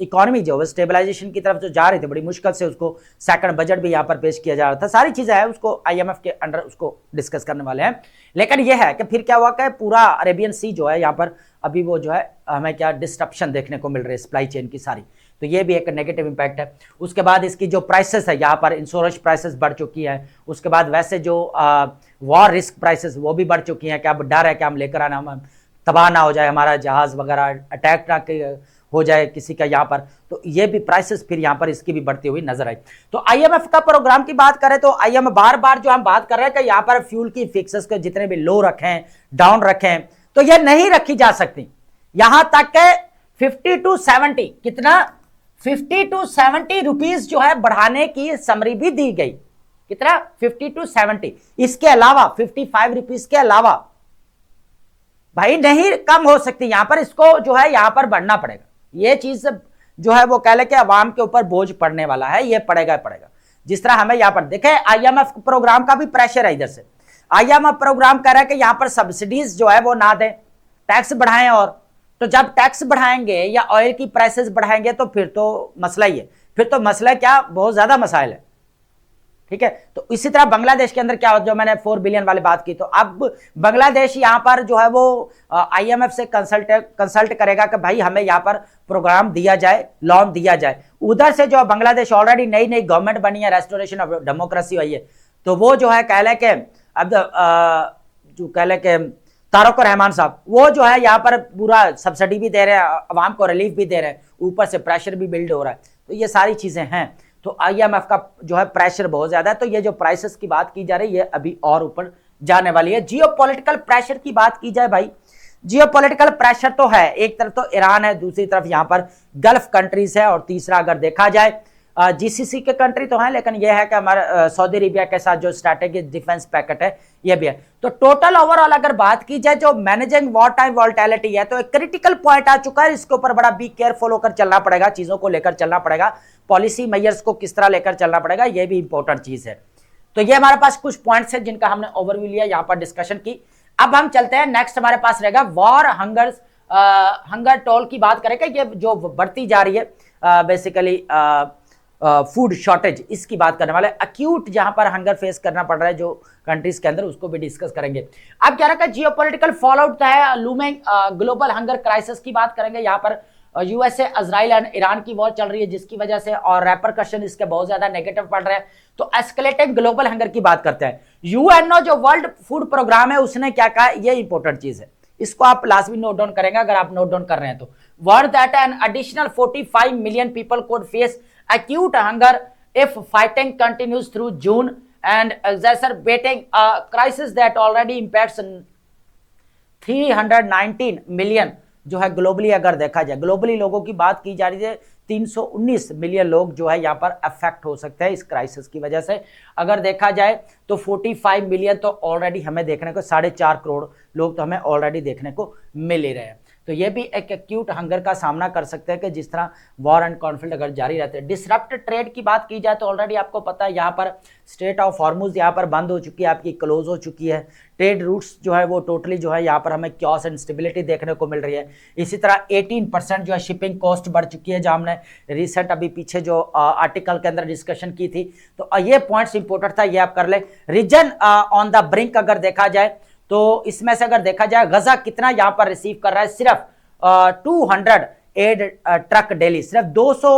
इकोनॉमी जो है स्टेबलाइजेशन की तरफ जो जा रही थी बड़ी मुश्किल से, उसको सेकंड बजट भी यहां पर पेश किया जा रहा था, सारी चीजें हैं, उसको आईएमएफ के अंडर उसको डिस्कस करने वाले हैं। लेकिन यह है कि फिर क्या हुआ कि पूरा अरेबियन सी जो है यहां पर अभी वो जो है हमें क्या डिस्ट्रप्शन देखने को मिल रही है सप्लाई चेन की सारी, तो ये भी एक नेगेटिव इंपैक्ट है। उसके बाद इसकी जो प्राइसेस है यहाँ पर इंश्योरेंस प्राइसेस बढ़ चुकी है, उसके बाद वैसे जो वॉर रिस्क प्राइसेस वो भी बढ़ चुकी हैं, क्या डर है कि हम लेकर आना, हम तबाह ना हो जाए, हमारा जहाज वगैरह अटैक ना हो जाए किसी का यहाँ पर, तो ये भी प्राइसेस फिर यहाँ पर इसकी भी बढ़ती हुई नजर आई। तो आईएमएफ का प्रोग्राम की बात करें तो आईएमएफ बार बार जो हम बात कर रहे हैं कि यहाँ पर फ्यूल की फिक्सेस के जितने भी लो रखें, डाउन रखें, तो ये नहीं रखी जा सकती, यहां तक के 50 to 70 कितना 50 to 70 रुपीज जो है बढ़ाने की समरी भी दी गई, कितना 50 to 70, इसके अलावा 55 रुपीज के अलावा भाई नहीं कम हो सकती, यहां पर इसको जो है यहां पर बढ़ना पड़ेगा, ये चीज जो है वो कह ले कि अवाम के ऊपर बोझ पड़ने वाला है, ये पड़ेगा पड़ेगा। जिस तरह हमें यहां पर देखे आईएमएफ प्रोग्राम का भी प्रेशर है, इधर से आईएमएफ प्रोग्राम कह रहा है कि यहां पर सब्सिडीज जो है वो ना दें, टैक्स बढ़ाएं, और तो जब टैक्स बढ़ाएंगे या ऑयल की प्राइसेस बढ़ाएंगे तो फिर तो मसला ही है, फिर तो मसला क्या बहुत ज्यादा मसाइल है, ठीक है। तो इसी तरह बांग्लादेश के अंदर क्या हो, जो मैंने 4 बिलियन वाली बात की, तो अब बांग्लादेश यहां पर जो है वो आईएमएफ से कंसल्ट करेगा कि भाई हमें यहां पर प्रोग्राम दिया जाए, लोन दिया जाए। उधर से जो बांग्लादेश ऑलरेडी नई नई गवर्नमेंट बनी है, रेस्टोरेशन ऑफ डेमोक्रेसी हुई है, तो वो जो है कह ले के अब जो कह ले के तारक रहमान साहब वो जो है यहाँ पर पूरा सब्सिडी भी दे रहे हैं, अवाम को रिलीफ भी दे रहे हैं, ऊपर से प्रेशर भी बिल्ड हो रहा है, तो ये सारी चीजें हैं। तो आईएमएफ का जो है प्रेशर बहुत ज्यादा है, तो ये जो प्राइसेस की बात की जा रही है अभी और ऊपर जाने वाली है। जियोपॉलिटिकल प्रेशर की बात की जाए भाई, जियोपॉलिटिकल प्रेशर तो है, एक तरफ तो ईरान है, दूसरी तरफ यहाँ पर गल्फ कंट्रीज है, और तीसरा अगर देखा जाए जीसीसी के कंट्री तो हैं, लेकिन यह है कि हमारा सऊदी अरेबिया के साथ जो स्ट्रैटेजिक डिफेंस पैकेट है ये भी है। तो टोटल ओवरऑल अगर बात की जाए जो मैनेजिंग वॉर टाइम वॉलेटिलिटी है, तो एक क्रिटिकल पॉइंट आ चुका है, इसके ऊपर बड़ा बी केयरफुल होकर चलना पड़ेगा, चीजों को लेकर चलना पड़ेगा, पॉलिसी मेजर्स को किस तरह लेकर चलना पड़ेगा, ये भी इंपॉर्टेंट चीज है। तो ये हमारे पास कुछ पॉइंट्स है जिनका हमने ओवरव्यू लिया, यहाँ पर डिस्कशन की। अब हम चलते हैं नेक्स्ट, हमारे पास रहेगा वॉर हंगर टोल की बात करेंगे, ये जो बढ़ती जा रही है बेसिकली फूड शॉर्टेज, इसकी बात करने वाले, अक्यूट जहां पर हंगर फेस करना पड़ रहा है जो कंट्रीज के अंदर, उसको भी डिस्कस करेंगे। अब क्या रखा जियोपॉलिटिकल फॉलोआउट है लूमिंग ग्लोबल हंगर क्राइसिस की बात करेंगे। यहाँ पर यूएसए इजराइल एंड ईरान की वॉर चल रही है, जिसकी वजह से और रेपरकशन इसके बहुत ज्यादा नेगेटिव पड़ रहे हैं, तो एस्केलेटिंग ग्लोबल हंगर की बात करते हैं। यूएनओ जो वर्ल्ड फूड प्रोग्राम है उसने क्या कहा, ये इंपॉर्टेंट चीज है, इसको आप लाजमी नोट डाउन करेंगे अगर आप नोट डाउन कर रहे हैं तो। Word that an additional 45 million people could face acute hunger if fighting continues through June and exacerbating a crisis that already impacts 319 million जो है ग्लोबली, अगर देखा जाए ग्लोबली लोगों की बात की जा रही है 319 मिलियन लोग जो है यहाँ पर अफेक्ट हो सकते हैं इस क्राइसिस की वजह से। अगर देखा जाए तो 45 मिलियन तो ऑलरेडी हमें देखने को, 4.5 करोड़ लोग तो हमें ऑलरेडी देखने को मिल ही रहे हैं। तो ये भी एक एक्यूट हंगर का सामना कर सकते हैं कि जिस तरह वॉर एंड कॉन्फ्लिक्ट अगर जारी रहते हैं। डिसरप्ट ट्रेड की बात की जाए तो ऑलरेडी आपको पता है यहाँ पर स्ट्रेट ऑफ हॉर्मुज यहाँ पर बंद हो चुकी है, आपकी क्लोज हो चुकी है। ट्रेड रूट्स जो है वो टोटली जो है यहाँ पर हमें क्योस एंड स्टेबिलिटी देखने को मिल रही है। इसी तरह 18% जो है शिपिंग कॉस्ट बढ़ चुकी है, जहाँ हमने रिसेंट अभी पीछे जो आर्टिकल के अंदर डिस्कशन की थी। तो ये पॉइंट्स इंपॉर्टेंट था, ये आप कर ले। रीजन ऑन द ब्रिंक अगर देखा जाए तो इसमें से अगर देखा जाए गजा कितना यहां पर रिसीव कर रहा है, सिर्फ 200 एड ट्रक डेली, सिर्फ 200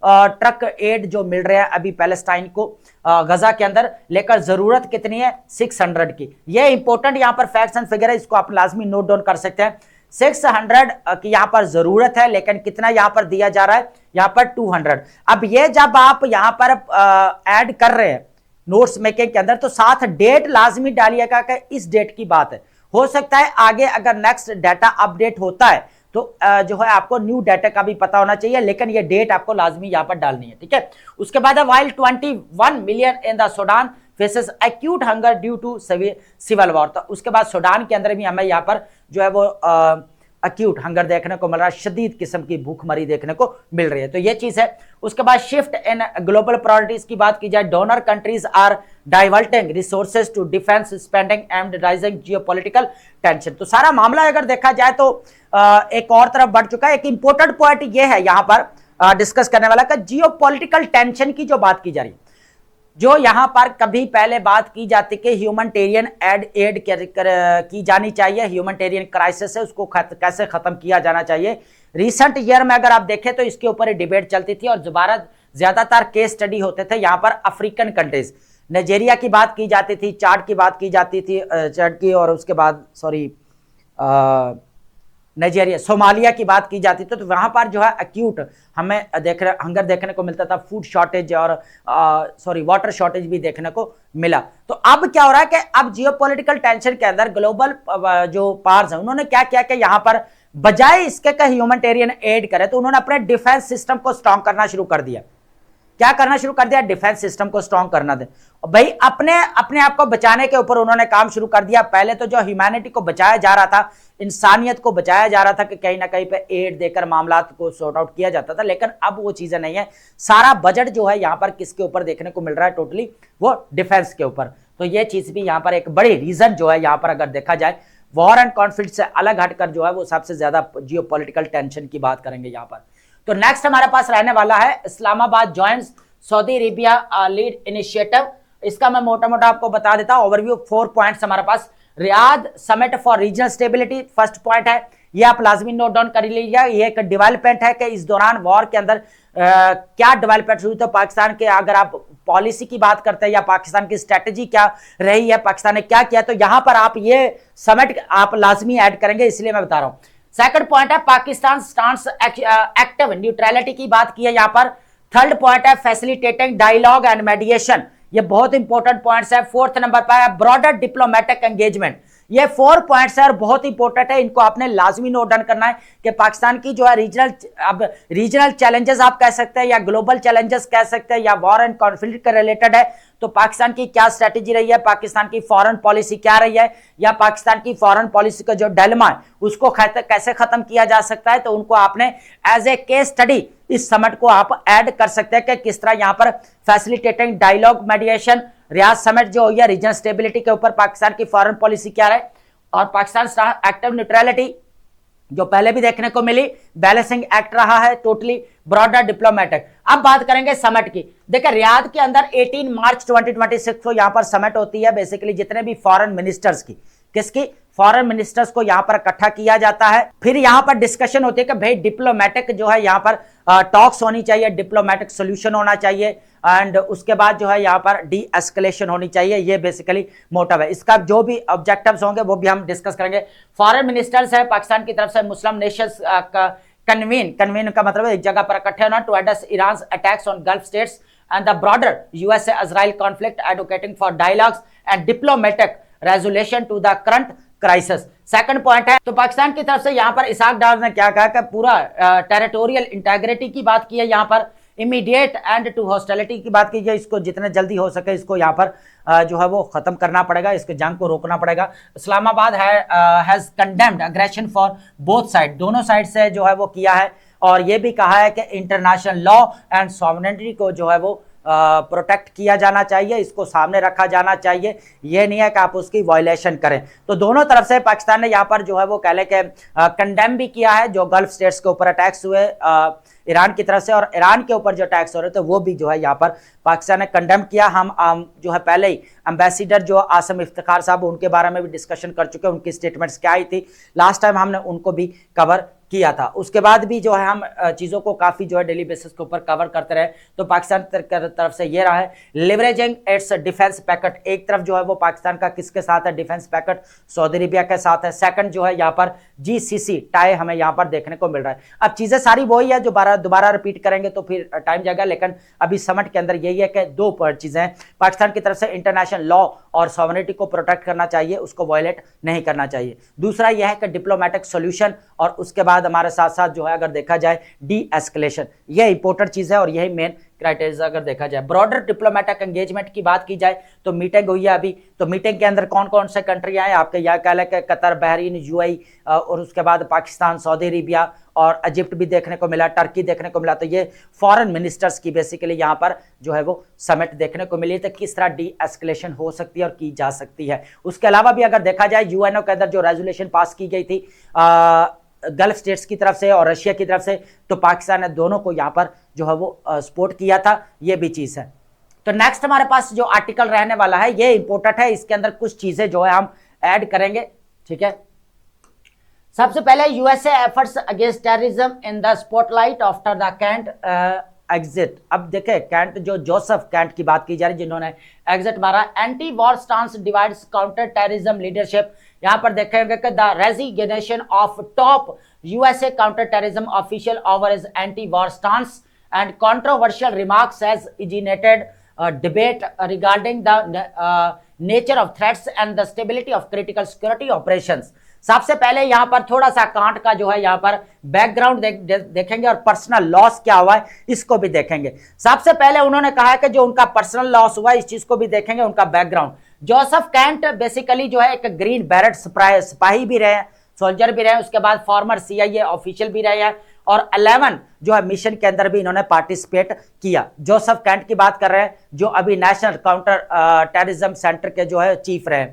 ट्रक एड जो मिल रहे हैं अभी पैलेस्टाइन को गजा के अंदर, लेकर जरूरत कितनी है 600 की। ये इंपॉर्टेंट यहां पर फैक्ट्स एंड फिगर है, इसको आप लाजमी नोट डाउन कर सकते हैं। 600 की यहां पर जरूरत है, लेकिन कितना यहां पर दिया जा रहा है, यहां पर 200। अब ये जब आप यहां पर ऐड कर रहे हैं नोट्स मेकिंग के अंदर तो साथ डेट लाजमी डालिएगा कि इस डेट की बात है। हो सकता है आगे अगर नेक्स्ट डाटा अपडेट होता है तो जो है आपको न्यू डाटा का भी पता होना चाहिए, लेकिन ये डेट आपको लाजमी यहां पर डालनी है, ठीक है। उसके बाद while 21 million in the Sudan faces acute hunger due to civil war, तो उसके बाद सूडान के अंदर भी हमें यहाँ पर जो है वो एक्यूट हंगर देखने को मिल रहा है, शदीद किस्म की भूखमरी देखने को मिल रही है। तो ये चीज है। उसके बाद शिफ्ट इन ग्लोबल प्रायोरिटीज की बात की जाए, donor countries are diverting resources to defence spending and rising geopolitical tension. तो सारा मामला अगर देखा जाए तो एक और तरफ बढ़ चुका है। एक इंपॉर्टेंट पॉइंट ये है यहाँ पर डिस्कस करने वाला का, जियोपॉलिटिकल टेंशन की जो बात की जा रही है, जो यहां पर कभी पहले बात की जाती कि ह्यूमैनिटेरियन एड की जानी चाहिए, ह्यूमैनिटेरियन क्राइसिस है उसको कैसे खत्म किया जाना चाहिए। रिसेंट ईयर में अगर आप देखें तो इसके ऊपर डिबेट चलती थी और दोबारा ज्यादातर केस स्टडी होते थे यहाँ पर अफ्रीकन कंट्रीज, नाइजीरिया की बात की जाती थी, चाड की बात की जाती थी, चाड की, और उसके बाद नाइजीरिया सोमालिया की बात की जाती थी। तो वहां पर जो है एक्यूट हमें हंगर देखने को मिलता था, फूड शॉर्टेज और वाटर शॉर्टेज भी देखने को मिला। तो अब क्या हो रहा है कि अब जियोपॉलिटिकल टेंशन के अंदर ग्लोबल जो पावर्स हैं उन्होंने क्या किया कि यहाँ पर बजाय इसके का ह्यूमैनिटेरियन एड करे तो उन्होंने अपने डिफेंस सिस्टम को स्ट्रॉन्ग करना शुरू कर दिया। क्या करना शुरू कर दिया? डिफेंस सिस्टम को स्ट्रॉन्ग करना दे भाई, अपने आप को बचाने के ऊपर उन्होंने काम शुरू कर दिया। पहले तो जो ह्यूमैनिटी को बचाया जा रहा था, इंसानियत को बचाया जा रहा था कि कहीं ना कहीं पे एड देकर मामला को सॉर्ट आउट किया जाता था, लेकिन अब वो चीजें नहीं है। सारा बजट जो है यहाँ पर किसके ऊपर देखने को मिल रहा है, टोटली वो डिफेंस के ऊपर। तो ये चीज भी यहाँ पर एक बड़ी रीजन जो है यहाँ पर अगर देखा जाए वॉर एंड कॉन्फ्लिक्ट से अलग हटकर जो है वो सबसे ज्यादा जियोपॉलिटिकल टेंशन की बात करेंगे यहाँ पर। तो नेक्स्ट हमारे पास रहने वाला है Islamabad joins Saudi Arabia lead initiative. इसका मैं मोटा मोटा आपको बता देता हूं ओवरव्यू। 4 पॉइंट्स हमारे पास। Riyadh summit for regional stability first point है, ये आप लाजमी नोट डाउन कर लीजिएगा। ये एक डेवलपमेंट है कि इस दौरान वॉर के अंदर क्या डेवलपमेंट हुई। तो पाकिस्तान के अगर आप पॉलिसी की बात करते हैं या पाकिस्तान की स्ट्रेटेजी क्या रही है, पाकिस्तान ने क्या किया, तो यहां पर आप ये समिट आप लाजमी ऐड करेंगे, इसलिए मैं बता रहा हूं। सेकंड पॉइंट है पाकिस्तान स्टांस एक्टिव न्यूट्रलिटी की बात की है यहां पर। थर्ड पॉइंट है फैसिलिटेटिंग डायलॉग एंड मेडिएशन, ये बहुत इंपॉर्टेंट पॉइंट्स है। फोर्थ नंबर पर है ब्रॉडर डिप्लोमेटिक एंगेजमेंट। ये 4 पॉइंट्स है और बहुत इंपॉर्टेंट है, इनको आपने लाजमी नोट डाउन करना है कि पाकिस्तान की जो है रीजनल चैलेंजेस आप कह सकते हैं या ग्लोबल चैलेंजेस कह सकते हैं या वॉर एंड कॉन्फ्लिक्ट के रिलेटेड है, तो पाकिस्तान की क्या स्ट्रेटेजी रही है, पाकिस्तान की फॉरेन पॉलिसी क्या रही है, या पाकिस्तान की फॉरेन पॉलिसी का जो डिलेमा है उसको कैसे खत्म किया जा सकता है। तो उनको आपने एज ए केस स्टडी इस समिट को आप ऐड कर सकते हैं कि किस तरह यहां पर facilitating dialogue mediation, Riyadh summit जो हुई है रीजनल स्टेबिलिटी के ऊपर पाकिस्तान की फॉरेन पॉलिसी क्या रहे, और पाकिस्तान एक्टिव न्यूट्रलिटी जो पहले भी देखने को मिली, बैलेंसिंग एक्ट रहा है, टोटली ब्रॉडर डिप्लोमेटिक। अब बात करेंगे समिट की। देखिए रियाद के अंदर 18 मार्च 2026 को यहां पर समिट होती है। बेसिकली जितने भी फॉरेन मिनिस्टर्स की, किसकी, फॉरेन मिनिस्टर्स को यहां पर इकट्ठा किया जाता है। फिर यहां पर डिस्कशन होती है कि भाई डिप्लोमेटिक जो है यहां पर टॉक्स होनी चाहिए, डिप्लोमेटिक सोल्यूशन होना चाहिए, एंड उसके बाद जो है यहां पर डी एस्केलेशन होनी चाहिए। ये बेसिकली मोटिव है। इसका जो भी ऑब्जेक्टिव्स होंगे वो भी हम डिस्कस करेंगे। फॉरेन मिनिस्टर्स है पाकिस्तान की तरफ से, मुस्लिम नेशंस का कन्वीन का मतलब है एक जगह पर इकट्ठे होना to address Iran attacks on gulf states and the broader USA-Israel conflict, advocating for dialogues and diplomatic resolution to the current crisis. Second point है, तो पाकिस्तान की तरफ से यहां पर इसहाक डार ने क्या कहा कि पूरा टेरिटोरियल इंटेग्रिटी की बात की है, यहां पर इमीडिएट एंड टू हॉस्टिलिटी की बात की है, इसको जितने जल्दी हो सके इसको यहां पर जो है वो खत्म करना पड़ेगा, इसके जंग को रोकना पड़ेगा। Islamabad has condemned aggression for both side, दोनों साइड से जो है वो किया है, और ये भी कहा है कि इंटरनेशनल लॉ एंड सॉवरेनिटी को जो है वो प्रोटेक्ट किया जाना चाहिए, इसको सामने रखा जाना चाहिए, ये नहीं है कि आप उसकी वायलेशन करें। तो दोनों तरफ से पाकिस्तान ने यहाँ पर जो है वो कह लें कि कंडेम भी किया है जो गल्फ स्टेट्स के ऊपर अटैक्स हुए ईरान की तरफ से, और ईरान के ऊपर जो अटैक्स हो रहे थे वो भी जो है यहाँ पर पाकिस्तान ने कंडेम किया। हम जो है पहले ही एम्बेसिडर जो आसम इफ्तिखार साहब उनके बारे में भी डिस्कशन कर चुके हैं, उनकी स्टेटमेंट्स क्या आई थी लास्ट टाइम, हमने उनको भी कवर किया था। उसके बाद भी जो है हम चीज़ों को काफ़ी जो है डेली बेसिस के ऊपर कवर करते रहे। तो पाकिस्तान तरफ से ये रहा है लिवरेजिंग इट्स डिफेंस पैकेट, एक तरफ जो है वो पाकिस्तान का किसके साथ है, डिफेंस पैकेट सऊदी अरेबिया के साथ है। सेकंड जो है यहाँ पर GCC टाई हमें यहाँ पर देखने को मिल रहा है। अब चीज़ें सारी वही है जो दोबारा रिपीट करेंगे तो फिर टाइम जाएगा, लेकिन अभी समट के अंदर यही है कि दो चीज़ें हैं, पाकिस्तान की तरफ से इंटरनेशनल लॉ और सॉवरेनिटी को प्रोटेक्ट करना चाहिए, उसको वायलेट नहीं करना चाहिए। दूसरा यह है कि डिप्लोमेटिक सोल्यूशन, और उसके बाद हमारे साथ साथ जो है अगर देखा जाए डी एस्केलेशन, यह इंपॉर्टेंट चीज है और यही मेन क्राइटेरिया अगर देखा जाए। ब्रॉडर डिप्लोमेटिक एंगेजमेंट की बात की जाए तो मीटिंग हुई है अभी, तो मीटिंग के अंदर कौन कौन से कंट्री आए आपके यहाँ कह लें कि कतर, बहरीन, UAE और उसके बाद पाकिस्तान, सऊदी अरेबिया और इजिप्ट भी देखने को मिला, टर्की देखने को मिला। तो ये फॉरेन मिनिस्टर्स की बेसिकली यहाँ पर जो है वो समिट देखने को मिली, तो किस तरह डी एस्केलेशन हो सकती है और की जा सकती है। उसके अलावा भी अगर देखा जाए UNO के अंदर जो रेजोल्यूशन पास की गई थी गल्फ स्टेट्स की तरफ से और रशिया की तरफ से, तो पाकिस्तान ने दोनों को यहाँ पर जो है वो सपोर्ट किया था, ये भी चीज़ है। तो नेक्स्ट हमारे पास जो आर्टिकल रहने वाला है ये इंपॉर्टेंट है, इसके अंदर कुछ चीज़ें जो है हम ऐड करेंगे, ठीक है। सबसे पहले USA efforts against terrorism in the spotlight after the Kent exit. अब देखें कैंट जो जोसेफ कैंट की बात की जा रही है जिन्होंने एग्जिट मारा। Anti war stance divides counter terrorism leadership, यहां पर देखेंगे कि the resignation of top USA counter terrorism official over his anti war stance and controversial remarks has initiated debate regarding the nature of threats and the stability of critical security operations. सबसे पहले यहां पर थोड़ा सा can't का जो है यहां पर बैकग्राउंड देखेंगे और पर्सनल लॉस क्या हुआ है इसको भी देखेंगे। सबसे पहले उन्होंने कहा है कि जो उनका पर्सनल लॉस हुआ है इस चीज को भी देखेंगे, उनका बैकग्राउंड। जोसेफ कैंट बेसिकली जो है एक ग्रीन बैरेट सिपाही भी रहे, सोल्जर भी रहे, उसके बाद फॉर्मर CIA ऑफिशियल भी रहे हैं, और 11 जो है मिशन के अंदर भी इन्होंने पार्टिसिपेट किया। जोसेफ कैंट की बात कर रहे हैं जो अभी नेशनल काउंटर टेररिज्म सेंटर के जो है चीफ रहे,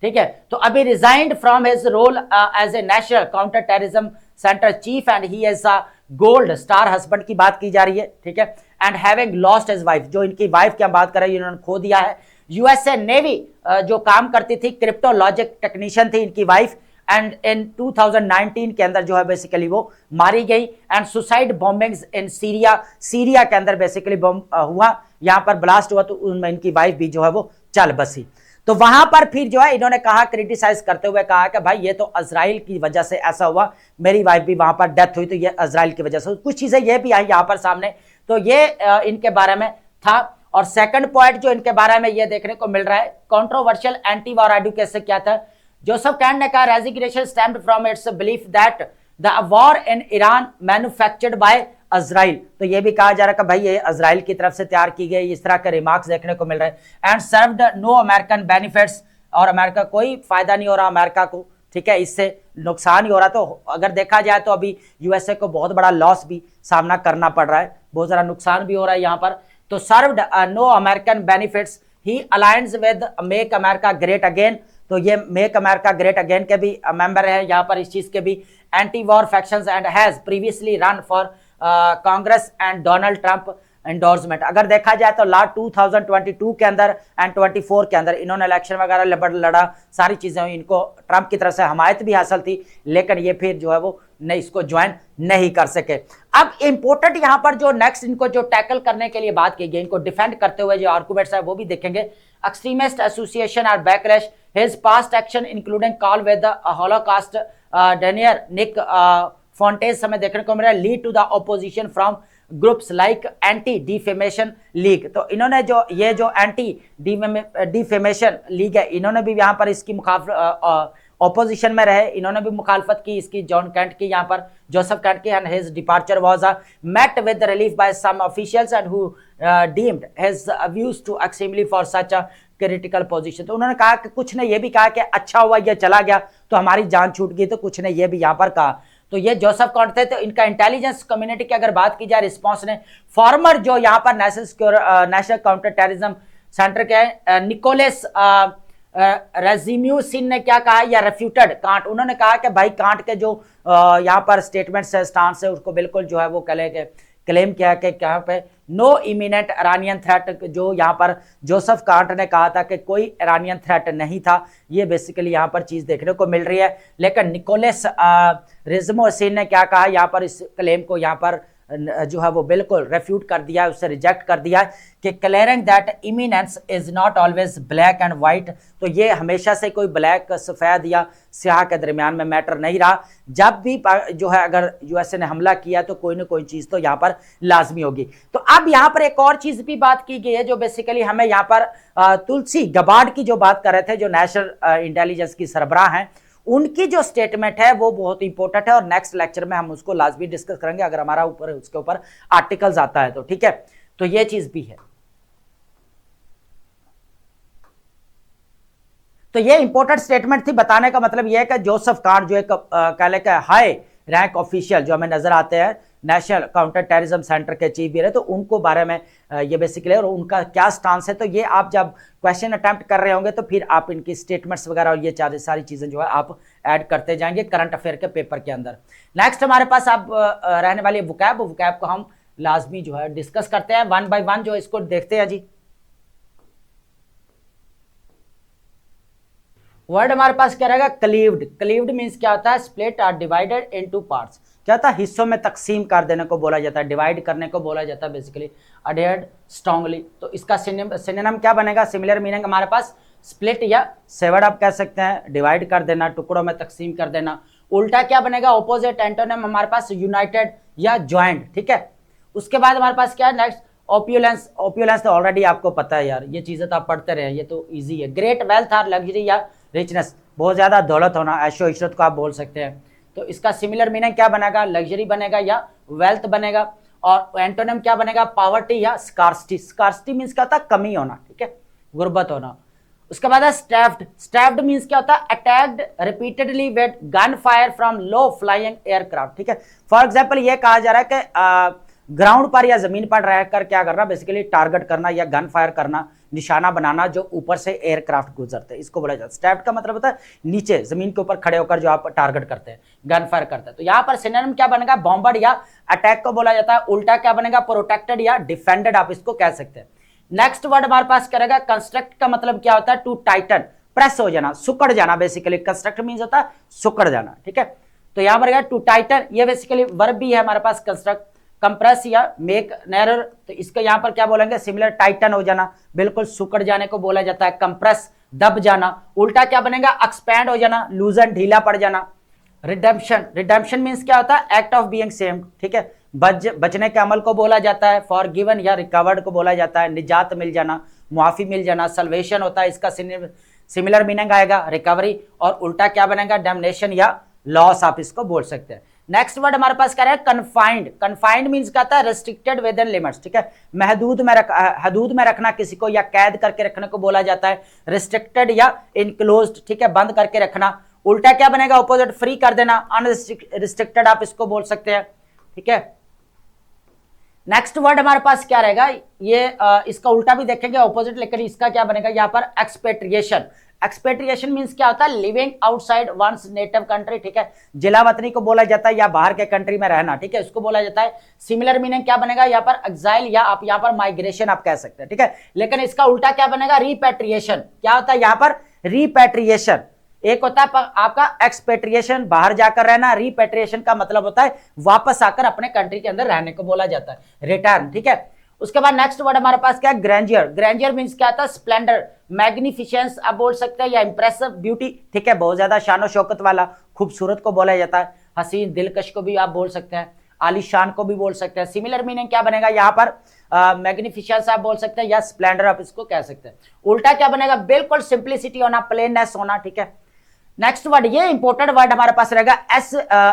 ठीक है। तो अभी resigned from his role as a national counter terrorism centre chief and he is a gold star husband की बात की जा रही है, ठीक है। And having lost his wife, जो इनकी वाइफ की हम बात कर रहे हैं इन्होंने खो दिया है। USA नेवी जो काम करती थी, क्रिप्टोलॉजिक टेक्नीशियन थी इनकी वाइफ, एंड इन 2019 के अंदर जो है बेसिकली वो मारी गई। And suicide bombings in Syria के अंदर बेसिकली बॉम्ब हुआ, यहाँ पर ब्लास्ट हुआ, तो उनमें इनकी वाइफ भी जो है वो चल बसी। तो वहां पर फिर जो है इन्होंने कहा, क्रिटिसाइज करते हुए कहा कि भाई ये तो इजराइल की वजह से ऐसा हुआ, मेरी वाइफ भी वहां पर डेथ हुई तो ये इजराइल की वजह से, कुछ चीजें ये भी आई यहाँ पर सामने, तो ये इनके बारे में था। और सेकंड पॉइंट जो इनके बारे में ये देखने को मिल रहा है, कंट्रोवर्शियल एंटी वॉर एडवोकेसी क्या था। जोसेफ कैंट ने कहा resignation stemmed from its belief that the war in Iran manufactured by Israel, तो ये भी कहा जा रहा है कि भाई ये इजराइल की तरफ से तैयार की गई, इस तरह के रिमार्क्स देखने को मिल रहे हैं। And served no American benefits, और अमेरिका कोई फायदा नहीं हो रहा अमेरिका को, ठीक है, इससे नुकसान ही हो रहा। तो अगर देखा जाए तो अभी USA को बहुत बड़ा लॉस भी सामना करना पड़ रहा है, बहुत सारा नुकसान भी हो रहा है यहाँ पर। तो served no American benefits, he alliance with make America great again, तो ये मेक अमेरिका ग्रेट अगेन के भी मेंबर है यहाँ पर, इस चीज के भी anti war factions, and has previously run for Congress and Donald Trump endorsement. अगर देखा जाए तो 2022 के अंदर एंड 24 के अंदर इन्होंने इलेक्शन वगैरह लड़ा, सारी चीजें हुई, इनको ट्रंप की तरफ से हमायत भी हासिल थी, लेकिन ये फिर जो है वो नहीं इसको ज्वाइन नहीं कर सके। अब इंपॉर्टेंट यहाँ पर जो नेक्स्ट इनको जो टैकल करने के लिए बात की गई, इनको डिफेंड करते हुए जो आर्गुमेंट्स है वो भी देखेंगे। एक्सट्रीमिस्ट एसोसिएशन और backlash, his past action including call with the holocaust denier Nick Fuentes हमें देखने को मिल रहा है, lead to the opposition from groups like anti defamation league. तो इन्होंने जो ये जो एंटी डिफेमेशन लीग है, इन्होंने भी यहाँ पर इसकी ऑपोजिशन में रहे, इन्होंने भी मुखालफत की इसकी, जॉन कैंट की, यहाँ पर जोसेफ कैंट की, and his departure was met with relief by some officials and who deemed his views to extremely for such a critical position. तो उन्होंने कहा कि कुछ ने ये भी कहा कि अच्छा हुआ ये चला गया तो हमारी जान छूट गई, तो कुछ ने ये भी यहाँ पर कहा। तो ये जोसेफ कैंट थे। तो इनका इंटेलिजेंस कम्युनिटी की अगर बात की जाए, रिस्पॉन्स ने फॉर्मर जो यहाँ पर नेशनल काउंटर टेररिज्म सेंटर के निकोलस रेजिम्यूसिन ने क्या कहा या रेफ्यूटेड कांट। उन्होंने कहा कि भाई कांट के जो यहाँ पर स्टेटमेंट्स है, स्टांस है, उसको बिल्कुल जो है वो क्लेम किया कि यहाँ पे नो इमिनेंट इरानियन थ्रेट, जो यहाँ पर जोसेफ कांट ने कहा था कि कोई इरानियन थ्रेट नहीं था, ये बेसिकली यहाँ पर चीज देखने को मिल रही है। लेकिन निकोलस रेजिम्यूसिन ने क्या कहा यहाँ पर, इस क्लेम को यहाँ पर जो है वो बिल्कुल रेफ्यूट कर दिया, उसे रिजेक्ट कर दिया कि clearing that eminence is not always black and white. तो ये हमेशा से कोई ब्लैक सफ़ेद या स्याह के दरमियान में मैटर नहीं रहा। जब भी जो है अगर यूएसए ने हमला किया तो कोई ना कोई चीज़ तो यहाँ पर लाजमी होगी। तो अब यहाँ पर एक और चीज़ भी बात की गई है जो बेसिकली हमें यहाँ पर तुलसी गबार्ड की जो बात कर रहे थे, जो नेशनल इंटेलिजेंस की सरबराह हैं, उनकी जो स्टेटमेंट है वो बहुत इंपॉर्टेंट है और नेक्स्ट लेक्चर में हम उसको लाजमी डिस्कस करेंगे अगर हमारा ऊपर उसके ऊपर आर्टिकल्स आता है तो, ठीक है। तो ये चीज भी है। तो ये इंपॉर्टेंट स्टेटमेंट थी। बताने का मतलब ये है कि जोसेफ कांट जो एक कह ले हाई रैंक ऑफिशियल जो हमें नजर आते हैं नेशनल काउंटर टेररिज्म सेंटर के चीफ भी रहे, तो उनको बारे में ये बेसिकली और उनका क्या स्टांस है, तो ये आप जब क्वेश्चन अटेम्प्ट कर रहे होंगे तो फिर आप इनकी स्टेटमेंट्स वगैरह और ये सारी चीजें जो है आप ऐड करते जाएंगे करंट अफेयर के पेपर के अंदर। नेक्स्ट हमारे पास अब रहने वाली वोकैब को हम लाजमी जो है डिस्कस करते हैं वन बाय वन, जो इसको देखते हैं जी। वर्ड हमारे पास क्या रहेगा, क्लीव्ड। क्लीव्ड मींस क्या होता है, स्प्लिट और डिवाइडेड इनटू पार्ट्स। क्या होता है, हिस्सों में तकसीम कर देने को बोला जाता है, डिवाइड करने को बोला जाता है बेसिकली। अडेयर्ड स्ट्रांगली, तो इसका सिनोनिम क्या बनेगा, सिमिलर मीनिंग हमारे पास स्प्लिट या सेवर्ड आप कह सकते हैं, डिवाइड कर देना, टुकड़ों में तकसीम कर देना। उल्टा क्या बनेगा, ऑपोजिट एंटोनिम हमारे पास यूनाइटेड या ज्वाइंट, ठीक है। उसके बाद हमारे पास क्या है नेक्स्ट, ओप्यूलेंस। ओप्यूलेंस तो ऑलरेडी आपको पता है यार, ये चीजें तो आप पढ़ते रहे, ये तो ईजी है। ग्रेट वेल्थ और लग्जरी या रिचनेस, बहुत ज्यादा दौलत होना, ऐशो इशरत को आप बोल सकते हैं। तो इसका सिमिलर मीनिंग क्या बनेगा, लग्जरी बनेगा या वेल्थ बनेगा। और एंटोनिम क्या बनेगा, पावर्टी या स्कार्सिटी। स्कार्सिटी मींस क्या होता है, कमी होना, ठीक है, गुर्बत होना। उसके बाद है स्टैफ्ड। स्टैफ्ड मींस क्या होता है, attacked repeatedly with gun fire from low flying aircraft, ठीक है। फॉर एग्जाम्पल ये कहा जा रहा है कि ग्राउंड पर या जमीन पर रहकर क्या करना, बेसिकली टारगेट करना या गन फायर करना, निशाना बनाना जो ऊपर से एयरक्राफ्ट गुजरते हैं, इसको बोला जाता है। स्टैफ्ड का मतलब होता है नीचे जमीन के ऊपर खड़े होकर जो आप टारगेट करते हैं, गन फायर करते हैं। तो यहाँ पर सिनोनिम क्या बनेगा, बॉम्बर्ड या अटैक को बोला जाता है। उल्टा क्या बनेगा, प्रोटेक्टेड या डिफेंडेड आप इसको कह सकते हैं। नेक्स्ट वर्ड हमारे पास करेगा कंस्ट्रक्ट का मतलब क्या होता है, टू टाइटन, प्रेस हो जाना, सुकड़ जाना। बेसिकली कंस्ट्रक्ट मींस होता है सुकड़ जाना, ठीक है। तो यहाँ पर टू टाइटन, ये बेसिकली वर्ब भी है हमारे पास, कंस्ट्रक्ट, कंप्रेस या मेक नैरर। तो इसको यहाँ पर क्या बोलेंगे, सिमिलर, टाइटन हो जाना, बिल्कुल सुकड़ जाने को बोला जाता है। कंप्रेस, दब जाना। उल्टा क्या बनेगा, एक्सपैंड हो जाना, लूजन, ढीला पड़ जाना। रिडेम्पशन, रिडेम्पशन मींस क्या होता है, एक्ट ऑफ बीइंग सेव्ड, ठीक है, बचने के अमल को बोला जाता है। फॉरगिवन या रिकवर्ड को बोला जाता है, निजात मिल जाना, मुआफी मिल जाना। सल्वेशन होता है, इसका सिमिलर मीनिंग आएगा, रिकवरी। और उल्टा क्या बनेगा, डैम्नेशन या लॉस आप इसको बोल सकते हैं। नेक्स्ट वर्ड हमारे पास क्या है, कन्फाइंड। कन्फाइंड मींस क्या होता है, रेस्ट्रिक्टेड विद इन लिमिट्स, ठीक है, महदूद में रखना किसी को या कैद करके रखने को बोला जाता है। रेस्ट्रिक्टेड या इनक्लोज्ड, ठीक है, बंद करके रखना। उल्टा क्या बनेगा, ऑपोजिट, फ्री कर देना, अनरिस्ट्रिक्टेड आप इसको बोल सकते हैं, ठीक है। नेक्स्ट वर्ड हमारे पास क्या रहेगा, ये इसका उल्टा भी देखेंगे, ऑपोजिट, लेकिन इसका क्या बनेगा यहाँ पर, एक्सपेट्रिएशन। एक्सपेट्रिएशन मींस क्या होता है, living outside one's native country, ठीक है, जिला वतनी को बोला जाता है या बाहर के कंट्री में रहना, ठीक है, इसको बोला जाता है। सिमिलर मीनिंग क्या बनेगा यहाँ पर, एक्साइल या आप यहाँ पर माइग्रेशन आप कह सकते हैं, ठीक है। लेकिन इसका उल्टा क्या बनेगा, रिपैट्रिएशन। क्या होता है यहाँ पर, रिपैट्रिएशन। एक होता है आपका एक्सपेट्रिएशन, बाहर जाकर रहना। रिपैट्रिएशन का मतलब होता है वापस आकर अपने कंट्री के अंदर रहने को बोला जाता है, रिटर्न, ठीक है। उसके बाद नेक्स्ट वर्ड हमारे पास क्या है, ग्रैंडियर। ग्रैंडियर मींस क्या होता है, स्प्लेंडर, मैग्निफिसेंस आप बोल सकते हैं या इंप्रेसिव, ब्यूटी, ठीक है, बहुत ज्यादा शानो शौकत वाला, खूबसूरत को बोला जाता है। हसीन, दिलकश को भी आप बोल सकते हैं। आलीशान को भी बोल सकते हैं। सिमिलर मीनिंग क्या बनेगा यहाँ पर, मैग्निफिशेंस आप बोल सकते हैं या स्प्लेंडर आप इसको कह सकते हैं। उल्टा क्या बनेगा, बिल्कुल सिंप्लिसिटी होना, प्लेननेस होना, ठीक है। नेक्स्ट वर्ड, ये इंपॉर्टेंट वर्ड हमारे पास रहेगा,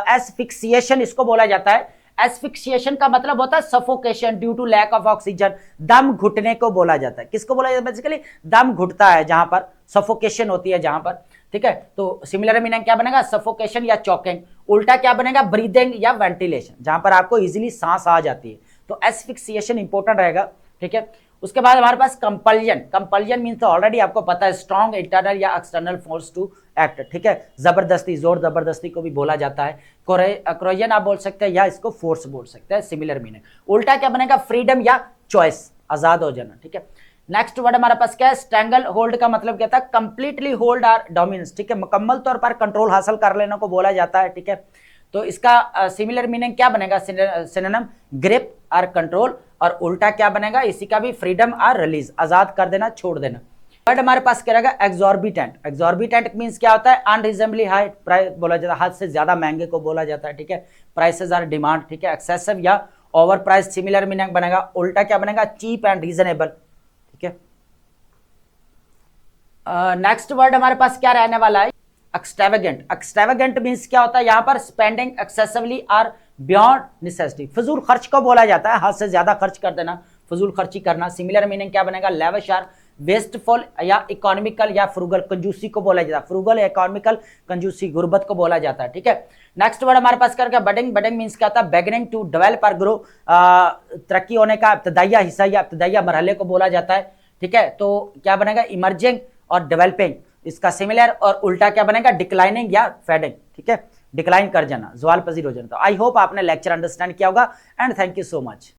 एसफिक्सिएशन इसको बोला जाता है। एसफिक्सिएशन का मतलब होता है suffocation due to lack of oxygen, दम घुटने को बोला जाता है। किसको बोला जाता है, बेसिकली दम घुटता है जहां पर सफोकेशन होती है जहां पर, ठीक है। तो सिमिलर मीनिंग क्या बनेगा, सफोकेशन या चॉकिंग। उल्टा क्या बनेगा, ब्रीदिंग या वेंटिलेशन, जहां पर आपको इजीली सांस आ जाती है। तो एसफिक्सिएशन इंपॉर्टेंट रहेगा, ठीक है। उसके बाद हमारे पास कंपल्जन। कंपल्जन मीन्स तो ऑलरेडी आपको पता है, स्ट्रॉन्ग इंटरनल या एक्सटर्नल फोर्स टू एक्ट, ठीक है। जबरदस्ती, जोर जबरदस्ती को भी बोला जाता है। क्रोजन आप बोल सकते हैं या इसको फोर्स बोल सकते हैं, सिमिलर मीनिंग। उल्टा क्या बनेगा, फ्रीडम या चॉइस, आजाद हो जाना, ठीक है। नेक्स्ट वर्ड हमारे पास क्या है, स्ट्रैंगल होल्ड का मतलब क्या था, कंप्लीटली होल्ड आर डोमिनेंस, ठीक है, मुकम्मल तौर पर कंट्रोल हासिल कर लेने को बोला जाता है, ठीक है। तो इसका सिमिलर मीनिंग क्या बनेगा, सिनोनिम ग्रिप और कंट्रोल, और उल्टा क्या बनेगा इसी का भी, फ्रीडम और रिलीज, आजाद कर देना, छोड़ देना। वर्ड हमारे पास क्या रहेगा, एग्जॉर्बिटेंट। एग्जॉर्बिटेंट मींस क्या होता है, अनरीजनेबली हाई प्राइस बोला जाता है, हद से ज्यादा महंगे को बोला जाता है, ठीक है। प्राइसेस आर डिमांड, ठीक है। एक्सेसिव या ओवर प्राइस, सिमिलर मीनिंग बनेगा। उल्टा क्या बनेगा, चीप एंड रीजनेबल, ठीक है। नेक्स्ट वर्ड हमारे पास क्या रहने वाला है, एक्सट्रावेगेंट। एक्सट्रावेगेंट मींस क्या होता है यहाँ पर, स्पेंडिंग एक्सेसिवली और बियॉन्ड नेसेसिटी, फजूल खर्च को बोला जाता है, हद से ज्यादा खर्च कर देना, फजूल खर्ची करना। सिमिलर मीनिंग क्या बनेगा, लेविश और वेस्टफुल या इकोनॉमिकल या फ्रूगल, कंजूसी को बोला जाता है। फ्रूगल, इकोनॉमिकल, कंजूसी, गुर्बत को बोला जाता है, ठीक है। नेक्स्ट वर्ड हमारे पास करके बडिंग। बडिंग मींस क्या होता है, बिगिनिंग टू डेवलप और ग्रो, तरक्की होने का इब्तदाइया हिस्सा या इब्तदाइया मरहले को बोला जाता है, ठीक है। तो क्या बनेगा, इमर्जिंग और डेवलपिंग, इसका सिमिलर। और उल्टा क्या बनेगा, डिक्लाइनिंग या फेडिंग, ठीक है, डिक्लाइन कर जाना, ज़वाल पजीर हो जाना। तो आई होप आपने लेक्चर अंडरस्टैंड किया होगा, and thank you so much.